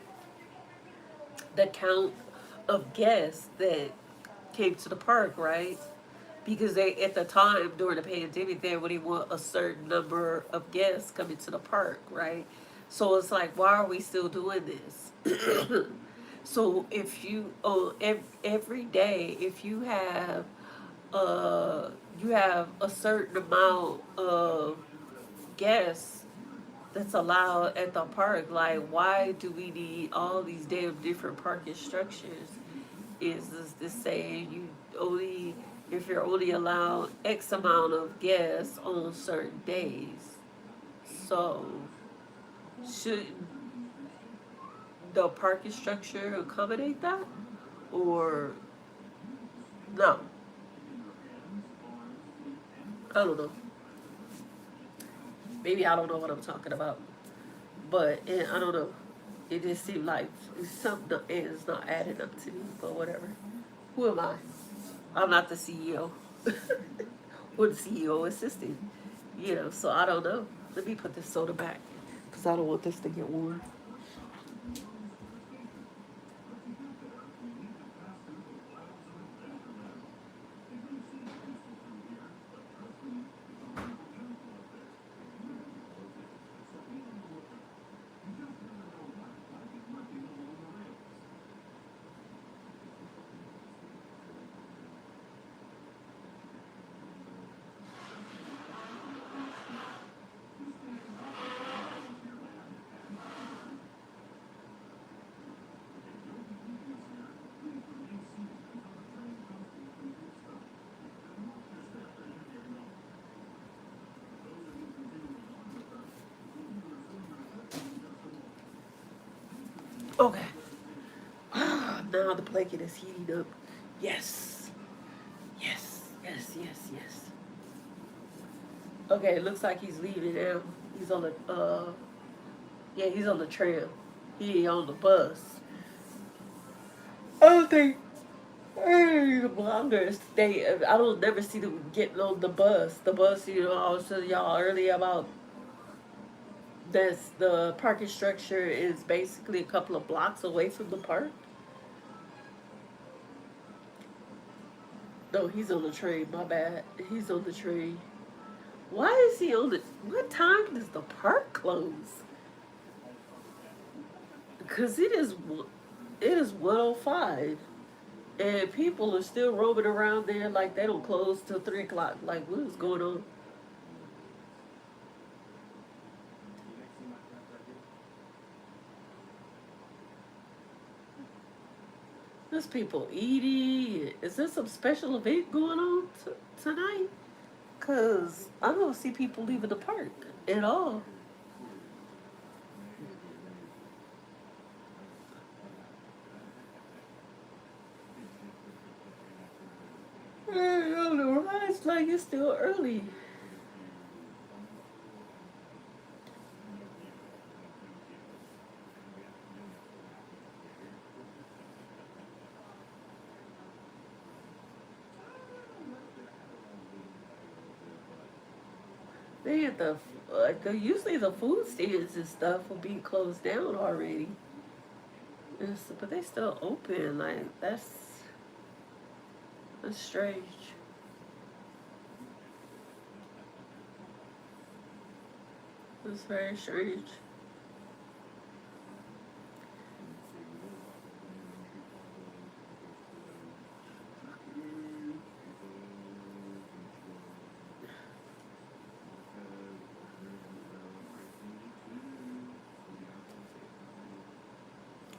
the count of guests that came to the park, right? Because they at the time during the pandemic they would want a certain number of guests coming to the park, right? So it's like, why are we still doing this? So if you every day if you have a certain amount of guests that's allowed at the park. Like, why do we need all these damn different parking structures? Is this saying you only, if you're only allowed X amount of guests on certain days? So should the parking structure accommodate that, or no? I don't know. Maybe I don't know what I'm talking about, but I don't know. It just seemed like something is not adding up to me, but whatever. Who am I? I'm not the CEO. Or the CEO assistant. You know, so I don't know. Let me put this soda back because I don't want this to get warm. Okay. Now the blanket is heating up. Yes. Yes. Yes. Yes. Yes. Okay, it looks like he's leaving now. He's on the yeah, he's on the tram. He ain't on the bus. I don't think any of the bloggers I don't never see them getting on the bus. The bus, you know, I was telling y'all earlier about this, the parking structure is basically a couple of blocks away from the park. No, he's on the train, my bad. He's on the train. Why is he on the what time does the park close? Because it is 1:05. And people are still roaming around there like they don't close till 3 o'clock. Like, what is going on? There's people eating. Is there some special event going on tonight? Cause I don't see people leaving the park at all. I don't know why it's like it's still early. They had usually the food stands and stuff will be closed down already. But they still open. Like that's strange. That's very strange.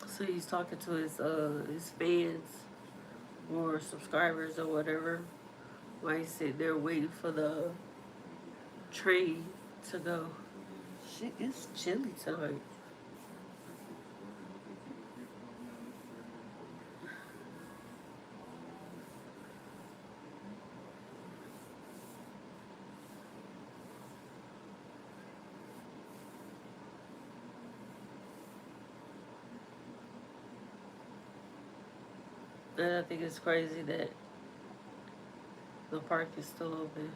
So he's talking to his fans or subscribers or whatever while he's sitting there waiting for the train to go. Shit, it's chilly tonight. And I think it's crazy that the park is still open.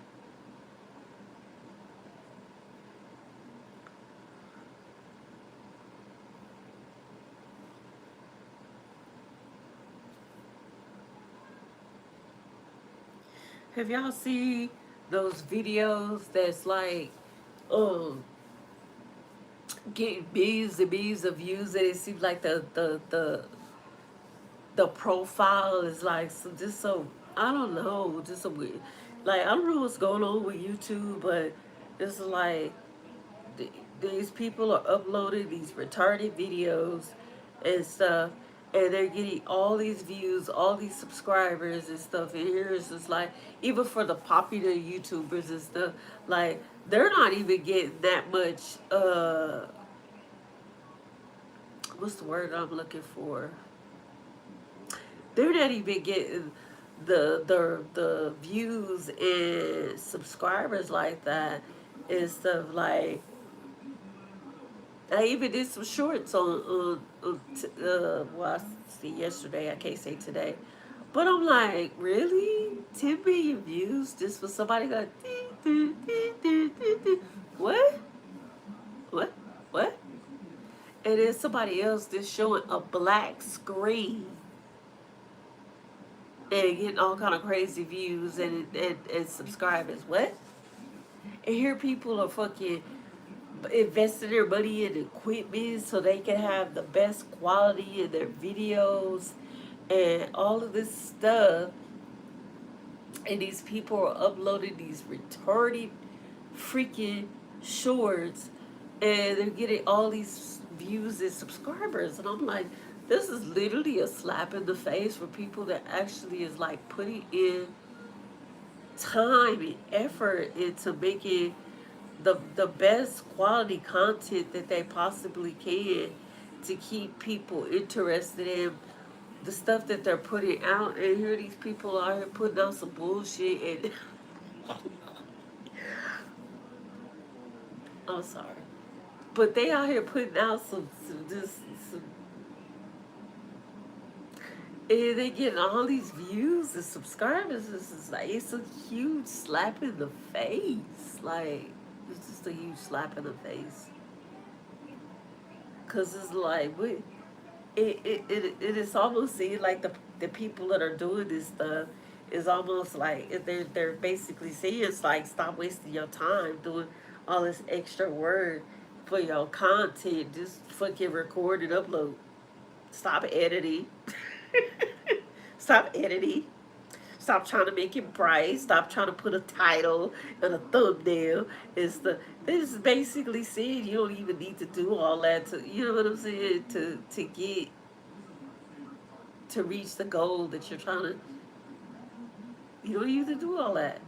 Have y'all seen those videos that's like, um, getting millions and millions of views, and it seems like the profile is like so I don't know, just a like I don't know what's going on with YouTube, but it's like these people are uploading these retarded videos and stuff, and they're getting all these views, all these subscribers and stuff. And here it's just like, even for the popular YouTubers and stuff, like they're not even getting that much. What's the word I'm looking for? They're not even getting the views and subscribers like that and stuff. Like, I even did some shorts well, I see yesterday, I can't say today. But I'm like, really? 10 million views just for somebody going, what? What? What? And then somebody else just showing a black screen and getting all kind of crazy views and subscribers. What? And here people are fucking investing their money in equipment so they can have the best quality in their videos and all of this stuff. And these people are uploading these retarded freaking shorts and they're getting all these views and subscribers. And I'm like, this is literally a slap in the face for people that actually is like putting in time and effort into making the best quality content that they possibly can to keep people interested in the stuff that they're putting out. And here these people are here putting out some bullshit and I'm sorry, but they out here putting out some and they getting all these views and subscribers. It's a huge slap in the face. Like, it's just a huge slap in the face. Cause it's like, it is almost seeing like the people that are doing this stuff is almost like they're basically saying it's like, stop wasting your time doing all this extra work for your content. Just fucking record and upload. Stop editing. Stop editing. Stop trying to make it bright. Stop trying to put a title and a thumbnail. This is basically saying you don't even need to do all that to, you know what I'm saying, to get to reach the goal that you're trying to. You don't need to do all that.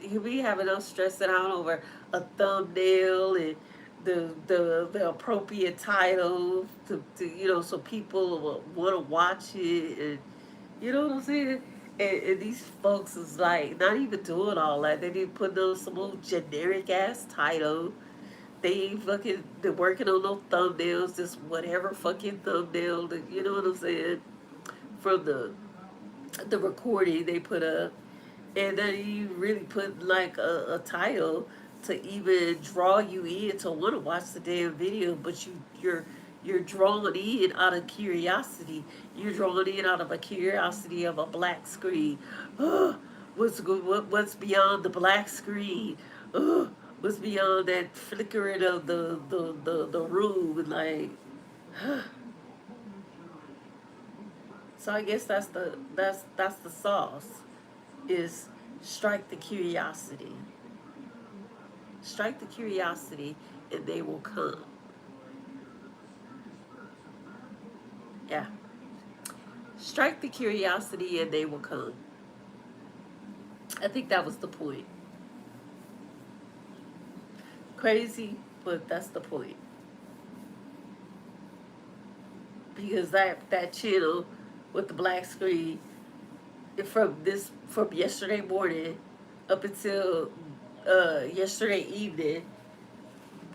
You be having us stressing out over a thumbnail and the appropriate title to so people will want to watch it, and you know what I'm saying. And these folks is like not even doing all that. They didn't put on some old generic ass title. They ain't fucking they're working on no thumbnails, just whatever fucking thumbnail that, you know what I'm saying, from the recording they put up. And then you really put like a title to even draw you in to want to watch the damn video, but you're drawn in out of curiosity. You're drawn in out of a curiosity of a black screen. Oh, what's beyond the black screen? Oh, what's beyond that flickering of the room? And like, so I guess that's the sauce. Is strike the curiosity. Strike the curiosity and they will come. Yeah. Strike the curiosity and they will come. I think that was the point. Crazy, but that's the point. Because that channel with the black screen from yesterday morning up until yesterday evening,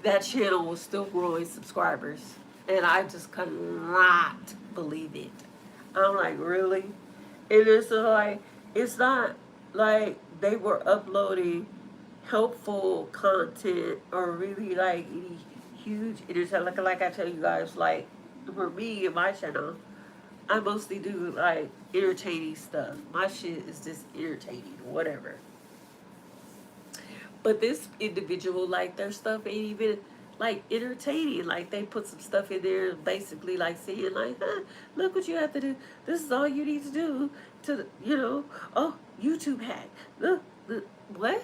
that channel was still growing subscribers, and I just could not believe it. I'm like, really? And it's not like they were uploading helpful content or really like any huge entertainment. Like I tell you guys, like for me and my channel, I mostly do like entertaining stuff. My shit is just entertaining, whatever. But this individual, like their stuff ain't even like entertaining. Like they put some stuff in there, basically like saying like, look what you have to do. This is all you need to do to, oh, YouTube hack. Look, what?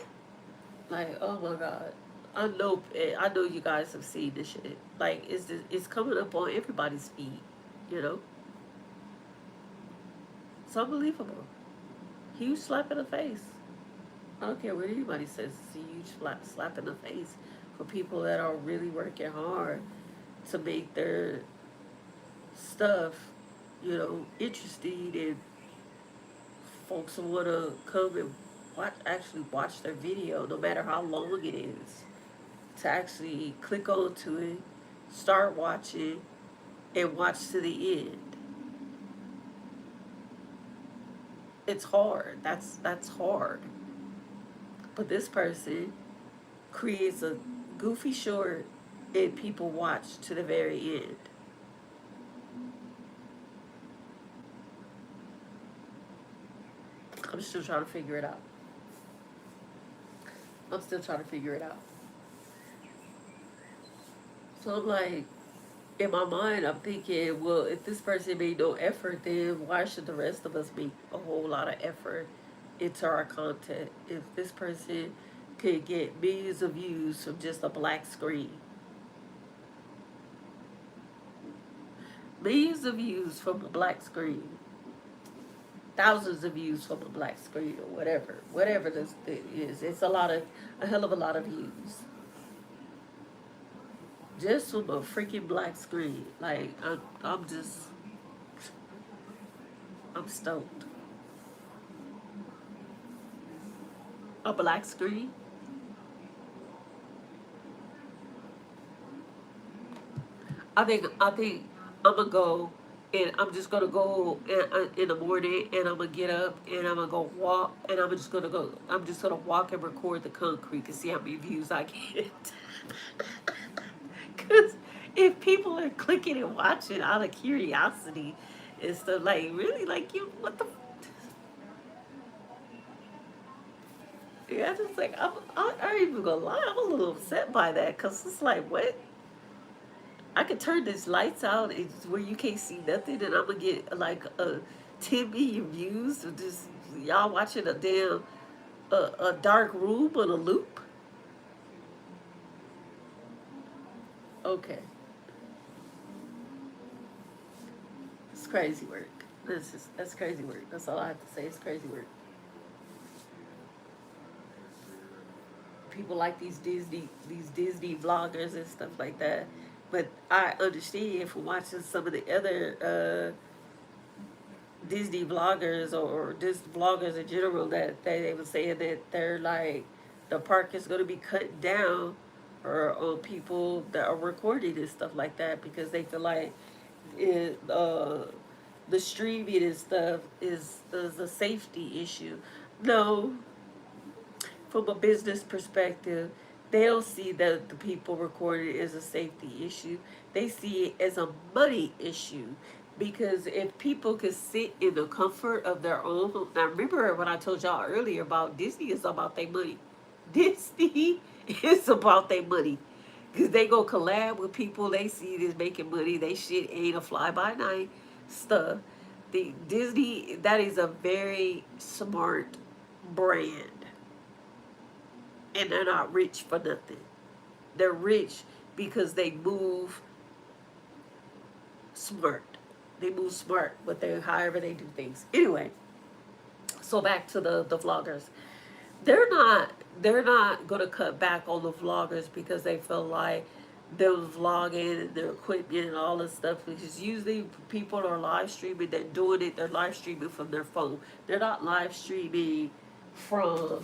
Like, oh my God. I know you guys have seen this shit. Like, it's coming up on everybody's feed. You know, it's unbelievable. Huge slap in the face. I don't care what anybody says. It's a huge slap in the face for people that are really working hard to make their stuff, interesting, and folks will want to come and actually watch their video, no matter how long it is, to actually click onto it, start watching, and watch to the end. It's hard. That's hard. But this person creates a goofy short and people watch to the very end. I'm still trying to figure it out. I'm still trying to figure it out. So I'm like, in my mind, I'm thinking, well, if this person made no effort, then why should the rest of us make a whole lot of effort into our content? If this person could get millions of views from just a black screen, millions of views from a black screen, thousands of views from a black screen, or whatever this thing is, it's a hell of a lot of views. Just from a freaking black screen. Like, I'm stoked. A black screen? I think I'm gonna go, and I'm just gonna go in the morning, and I'm gonna get up, and I'm gonna go walk, and I'm just gonna walk and record the concrete and see how many views I get. Because if people are clicking and watching out of curiosity and stuff, like, really, like, you, what the, yeah, I just like, I ain't even gonna lie, I'm a little upset by that, because it's like, what? I could turn these lights out where you can't see nothing, and I'm gonna get like 10 million views of just y'all watching a damn a dark room on a loop. Okay, it's crazy work. That's crazy work. That's all I have to say. It's crazy work. People like these Disney vloggers and stuff like that. But I understand from watching some of the other Disney vloggers or just vloggers in general that they were saying that they're like the park is going to be cut down or on people that are recording and stuff like that because they feel like the streaming and stuff is a safety issue. No, from a business perspective, they don't see that the people recording as a safety issue. They see it as a money issue. Because if people could sit in the comfort of their own home, now remember what I told y'all earlier about Disney is about their money. Disney is about their money. Because they go collab with people they see that's making money. They shit ain't a fly by night stuff. The Disney, that is a very smart brand. And they're not rich for nothing. They're rich because they move smart. They move smart, but however they do things. Anyway, so back to the vloggers. They're not gonna cut back on the vloggers because they feel like they're vlogging and their equipment and all this stuff. Because usually people are live streaming, they're live streaming from their phone. They're not live streaming from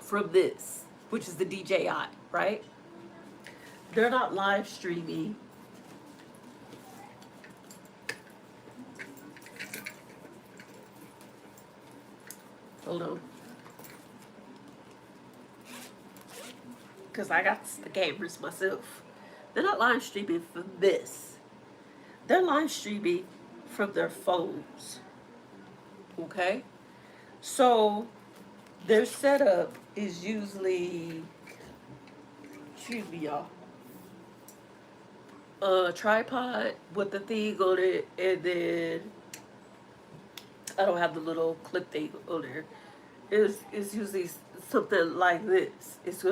from this, which is the DJI, right? They're not live streaming hold on, because I got the cameras myself. They're not live streaming from this. They're live streaming from their phones. Okay? So their setup is usually, excuse me, y'all, a tripod with the thing on it, and then I don't have the little clip thing on there. is usually something like this. This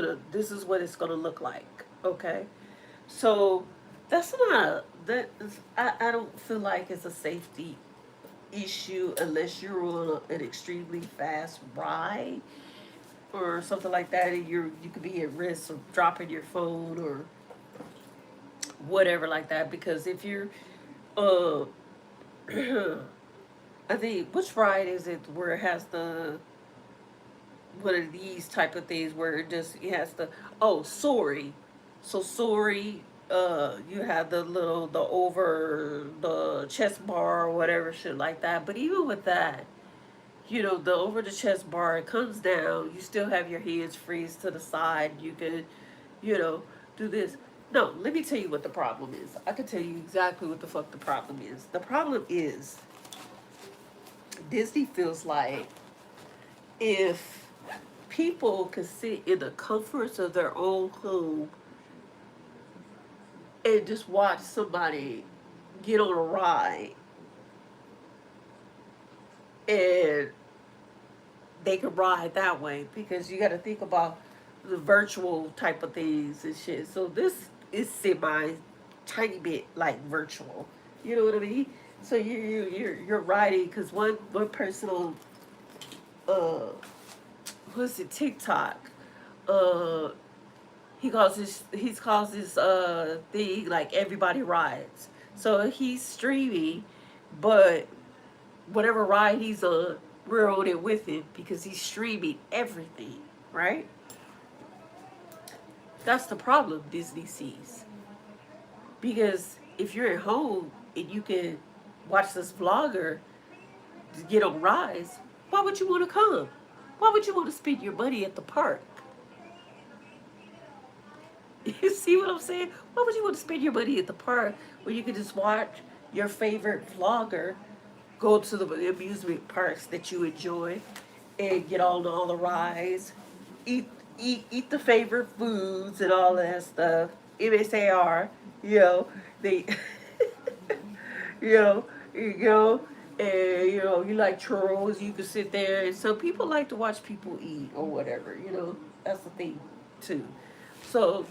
is what it's gonna look like. Okay, so that's not that. I don't feel like it's a safety issue unless you're on an extremely fast ride or something like that, and you could be at risk of dropping your phone or whatever like that. Because if you're, uh, I think which ride is it where it has the one of these type of things where it has the sorry, so sorry. You have the over the chest bar or whatever shit like that. But even with that, the over the chest bar, it comes down. You still have your hands freeze to the side. You can, you know, do this. No, let me tell you what the problem is. I can tell you exactly what the fuck the problem is. The problem is Disney feels like if people could sit in the comforts of their own home and just watch somebody get on a ride and they can ride that way, because you got to think about the virtual type of things and shit. So this is semi tiny bit like virtual. You know what I mean? So you're riding, because one person on uh what's it, TikTok, uh he calls this thing like everybody rides. So he's streaming, but whatever ride he's on, we're on it with him because he's streaming everything, right? That's the problem Disney sees. Because if you're at home and you can watch this vlogger get on rides, why would you want to come? Why would you want to spend your money at the park? You see what I'm saying? Why would you want to spend your money at the park when you can just watch your favorite vlogger go to the amusement parks that you enjoy and get on all the rides, eat the favorite foods and all that stuff. MSAR, you know, they, you know, you go and you like churros. You can sit there, and some people like to watch people eat or whatever. That's the thing too. So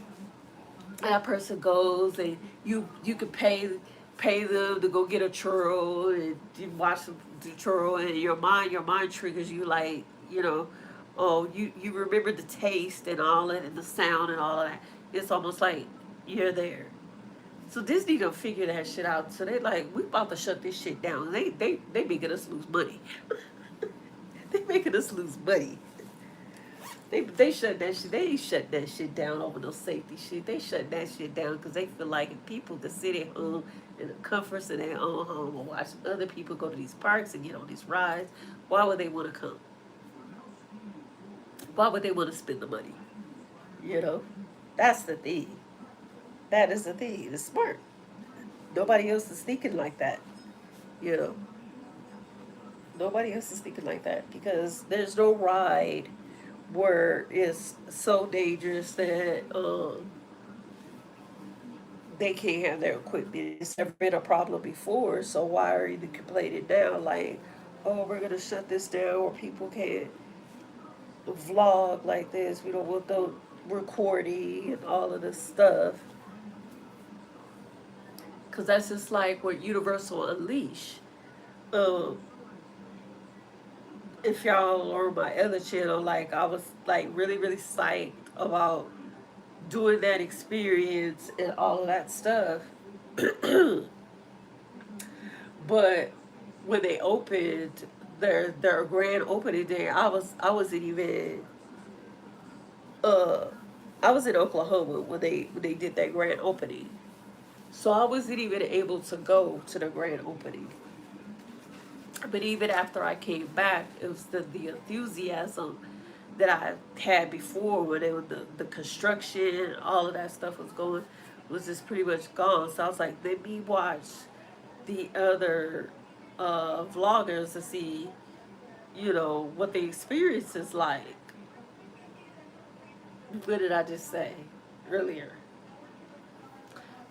that person goes and you can pay them to go get a churro, and you watch the churro, and your mind triggers you, like, oh, you remember the taste and all that and the sound and all that. It's almost like you're there. So Disney don't figure that shit out. So they like, we about to shut this shit down. They making us lose money. They making us lose money. They shut that shit. They shut that shit down over no safety shit. They shut that shit down because they feel like if people could sit at home in the comforts of their own home and watch other people go to these parks and get on these rides, why would they want to come? Why would they want to spend the money? You know, that's the thing. That is the thing. It's smart. Nobody else is thinking like that. You know, nobody else is thinking like that because there's no ride where it's so dangerous that they can't have their equipment. It's never been a problem before, so why are you complaining now? Like, oh, we're gonna shut this down, or people can't vlog like this. We don't want the recording and all of this stuff, because that's just like what Universal Unleash. Um, if y'all are on my other channel, like I was like really really psyched about doing that experience and all of that stuff. But when they opened their grand opening day, I wasn't even uh I was in Oklahoma when they did that grand opening. So I wasn't even able to go to the grand opening. But even after I came back, it was the enthusiasm that I had before when the construction, all of that stuff was going, was just pretty much gone. So I was like, let me watch the other vloggers to see, what the experience is like. What did I just say earlier?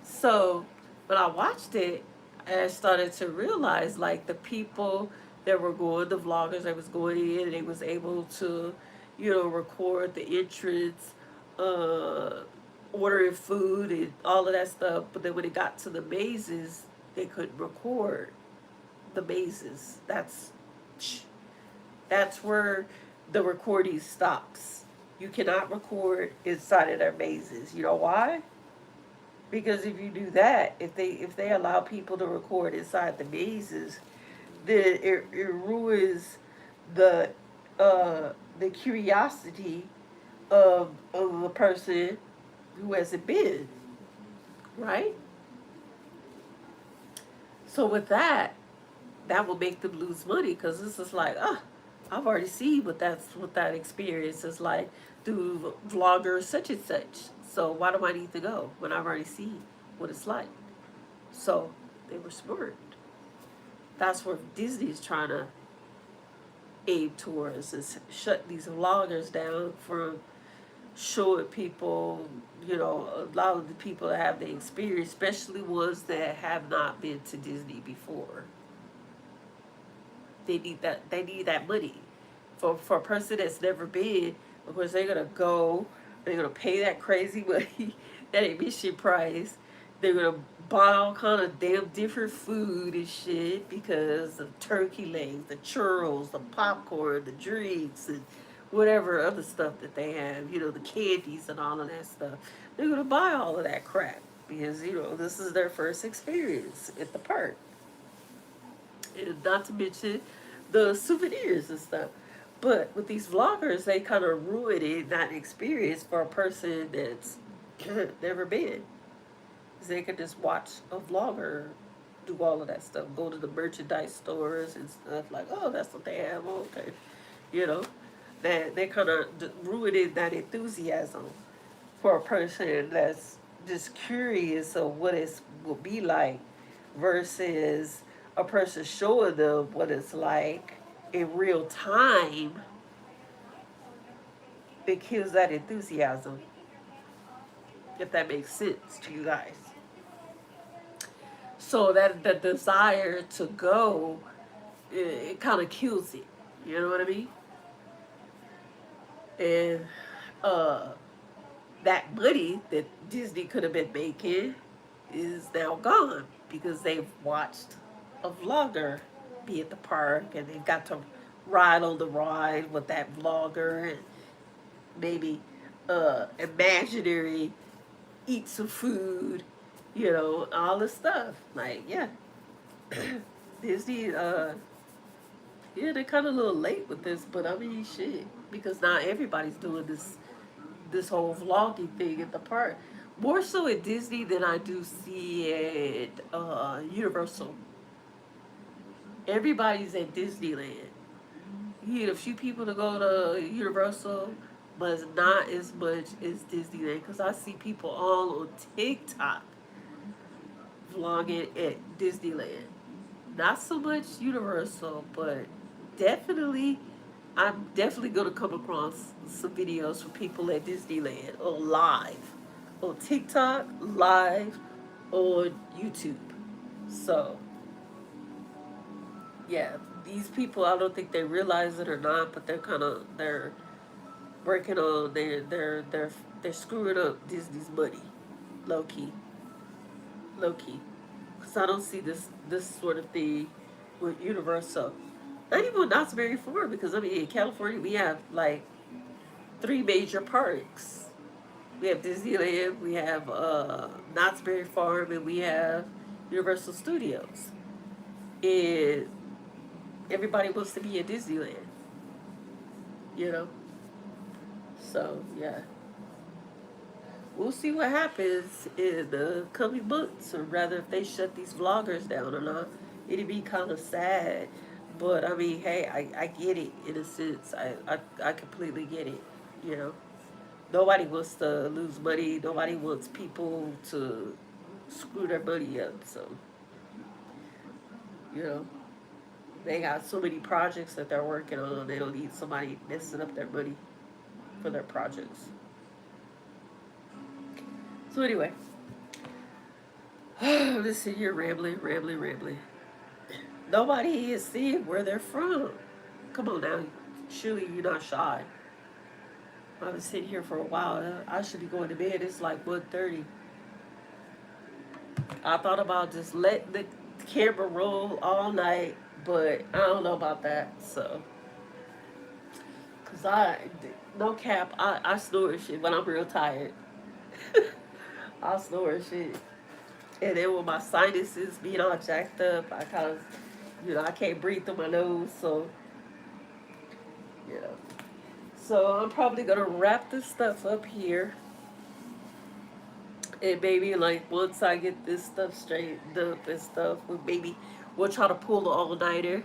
So when I watched it, I started to realize like the people that were going, the vloggers that was going in, and they was able to, you know, record the entrance, uh, ordering food and all of that stuff. But then when it got to the mazes, they couldn't record the mazes. That's where the recording stops. You cannot record inside of their mazes. You know why? Because if you do that, if they allow people to record inside the mazes, then it ruins the the curiosity of the person who hasn't been, right? So with that, that will make them lose money because this is like, I've already seen what that experience is like through vloggers such and such. So why do I need to go when I've already seen what it's like? So they were smart. That's what Disney's trying to aim towards, is shut these vloggers down from showing people, you know, a lot of the people that have the experience, especially ones that have not been to Disney before. They need that money. For a person that's never been, of course they're gonna go, they're gonna pay that crazy money, that admission price. They're gonna buy all kind of damn different food and shit because the turkey legs, the churros, the popcorn, the drinks, and whatever other stuff that they have, you know, the candies and all of that stuff. They're gonna buy all of that crap because, you know, this is their first experience at the park. And not to mention the souvenirs and stuff. But with these vloggers, they kind of ruin it, that experience for a person that's never been. They could just watch a vlogger do all of that stuff, go to the merchandise stores and stuff like, oh, that's what they have. Oh, okay, you know, that they kind of ruining that enthusiasm for a person that's just curious of what it will be like, versus a person showing them what it's like in real time. It kills that enthusiasm, if that makes sense to you guys. So that the desire to go, it kind of kills it. You know what I mean? And uh, that money that Disney could have been making is now gone because they've watched a vlogger be at the park and they've got to ride on the ride with that vlogger and maybe imaginary eat some food, you know, all this stuff. Like, yeah, Disney, yeah, they're kind of a little late with this, but I mean, shit, because not everybody's doing this whole vlogging thing at the park. More so at Disney than I do see at Universal. Everybody's at Disneyland. You get a few people to go to Universal, but it's not as much as Disneyland. Because I see people all on TikTok vlogging at Disneyland. Not so much Universal, but definitely, I'm definitely going to come across some videos from people at Disneyland or live on TikTok, live on YouTube. So, yeah, these people, I don't think they realize it or not, but they're working on, they're screwing up Disney's money, low key, low key. Because I don't see this sort of thing with Universal. Not even with Knott's Berry Farm, because I mean in California we have like 3 major parks. We have Disneyland, we have Knott's Berry Farm, and we have Universal Studios. And everybody wants to be at Disneyland, you know? So, yeah. We'll see what happens in the coming months, or rather if they shut these vloggers down or not. It'd be kind of sad. But, I mean, hey, I get it in a sense. I completely get it, you know? Nobody wants to lose money. Nobody wants people to screw their money up. So, you know, they got so many projects that they're working on. They don't need somebody messing up their money for their projects. So anyway, I'm just sitting here rambling. Nobody is seeing where they're from. Come on now, surely you're not shy. I've been sitting here for a while. I should be going to bed. It's like 1:30. I thought about just letting the camera roll all night, but I don't know about that. So, cause no cap, I snore and shit when I'm real tired. I snore and shit. And then with my sinuses being all jacked up, I kind of, I can't breathe through my nose. So, you know. So I'm probably gonna wrap this stuff up here. And maybe like once I get this stuff straightened up and stuff, we'll try to pull the all nighter.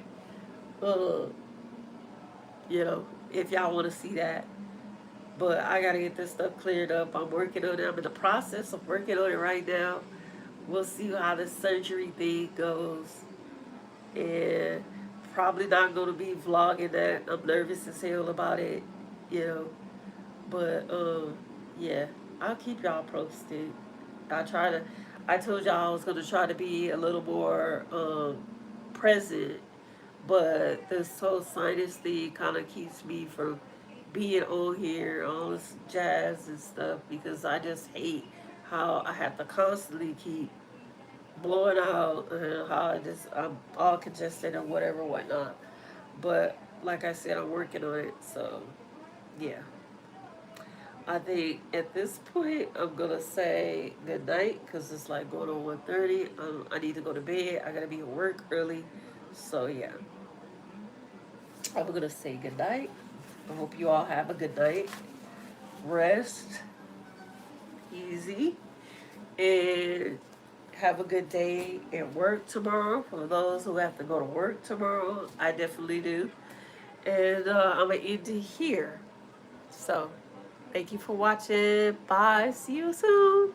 Uh, if y'all want to see that. But I gotta get this stuff cleared up. I'm working on it. I'm in the process of working on it right now. We'll see how the surgery thing goes. And probably not gonna be vlogging that. I'm nervous as hell about it, you know. But yeah, I'll keep y'all posted. I told y'all I was gonna try to be a little more present, but this whole sinus thing kind of keeps me from being on here, all this jazz and stuff, because I just hate how I have to constantly keep blowing out and how I'm all congested and whatever, whatnot. But like I said, I'm working on it, so yeah. I think at this point I'm gonna say good night because it's like going on 1:30. I need to go to bed. I gotta be at work early, so yeah. I'm gonna say good night. I hope you all have a good night. Rest easy and have a good day at work tomorrow. For those who have to go to work tomorrow, I definitely do. And I'm gonna end it here. So. Thank you for watching. Bye. See you soon.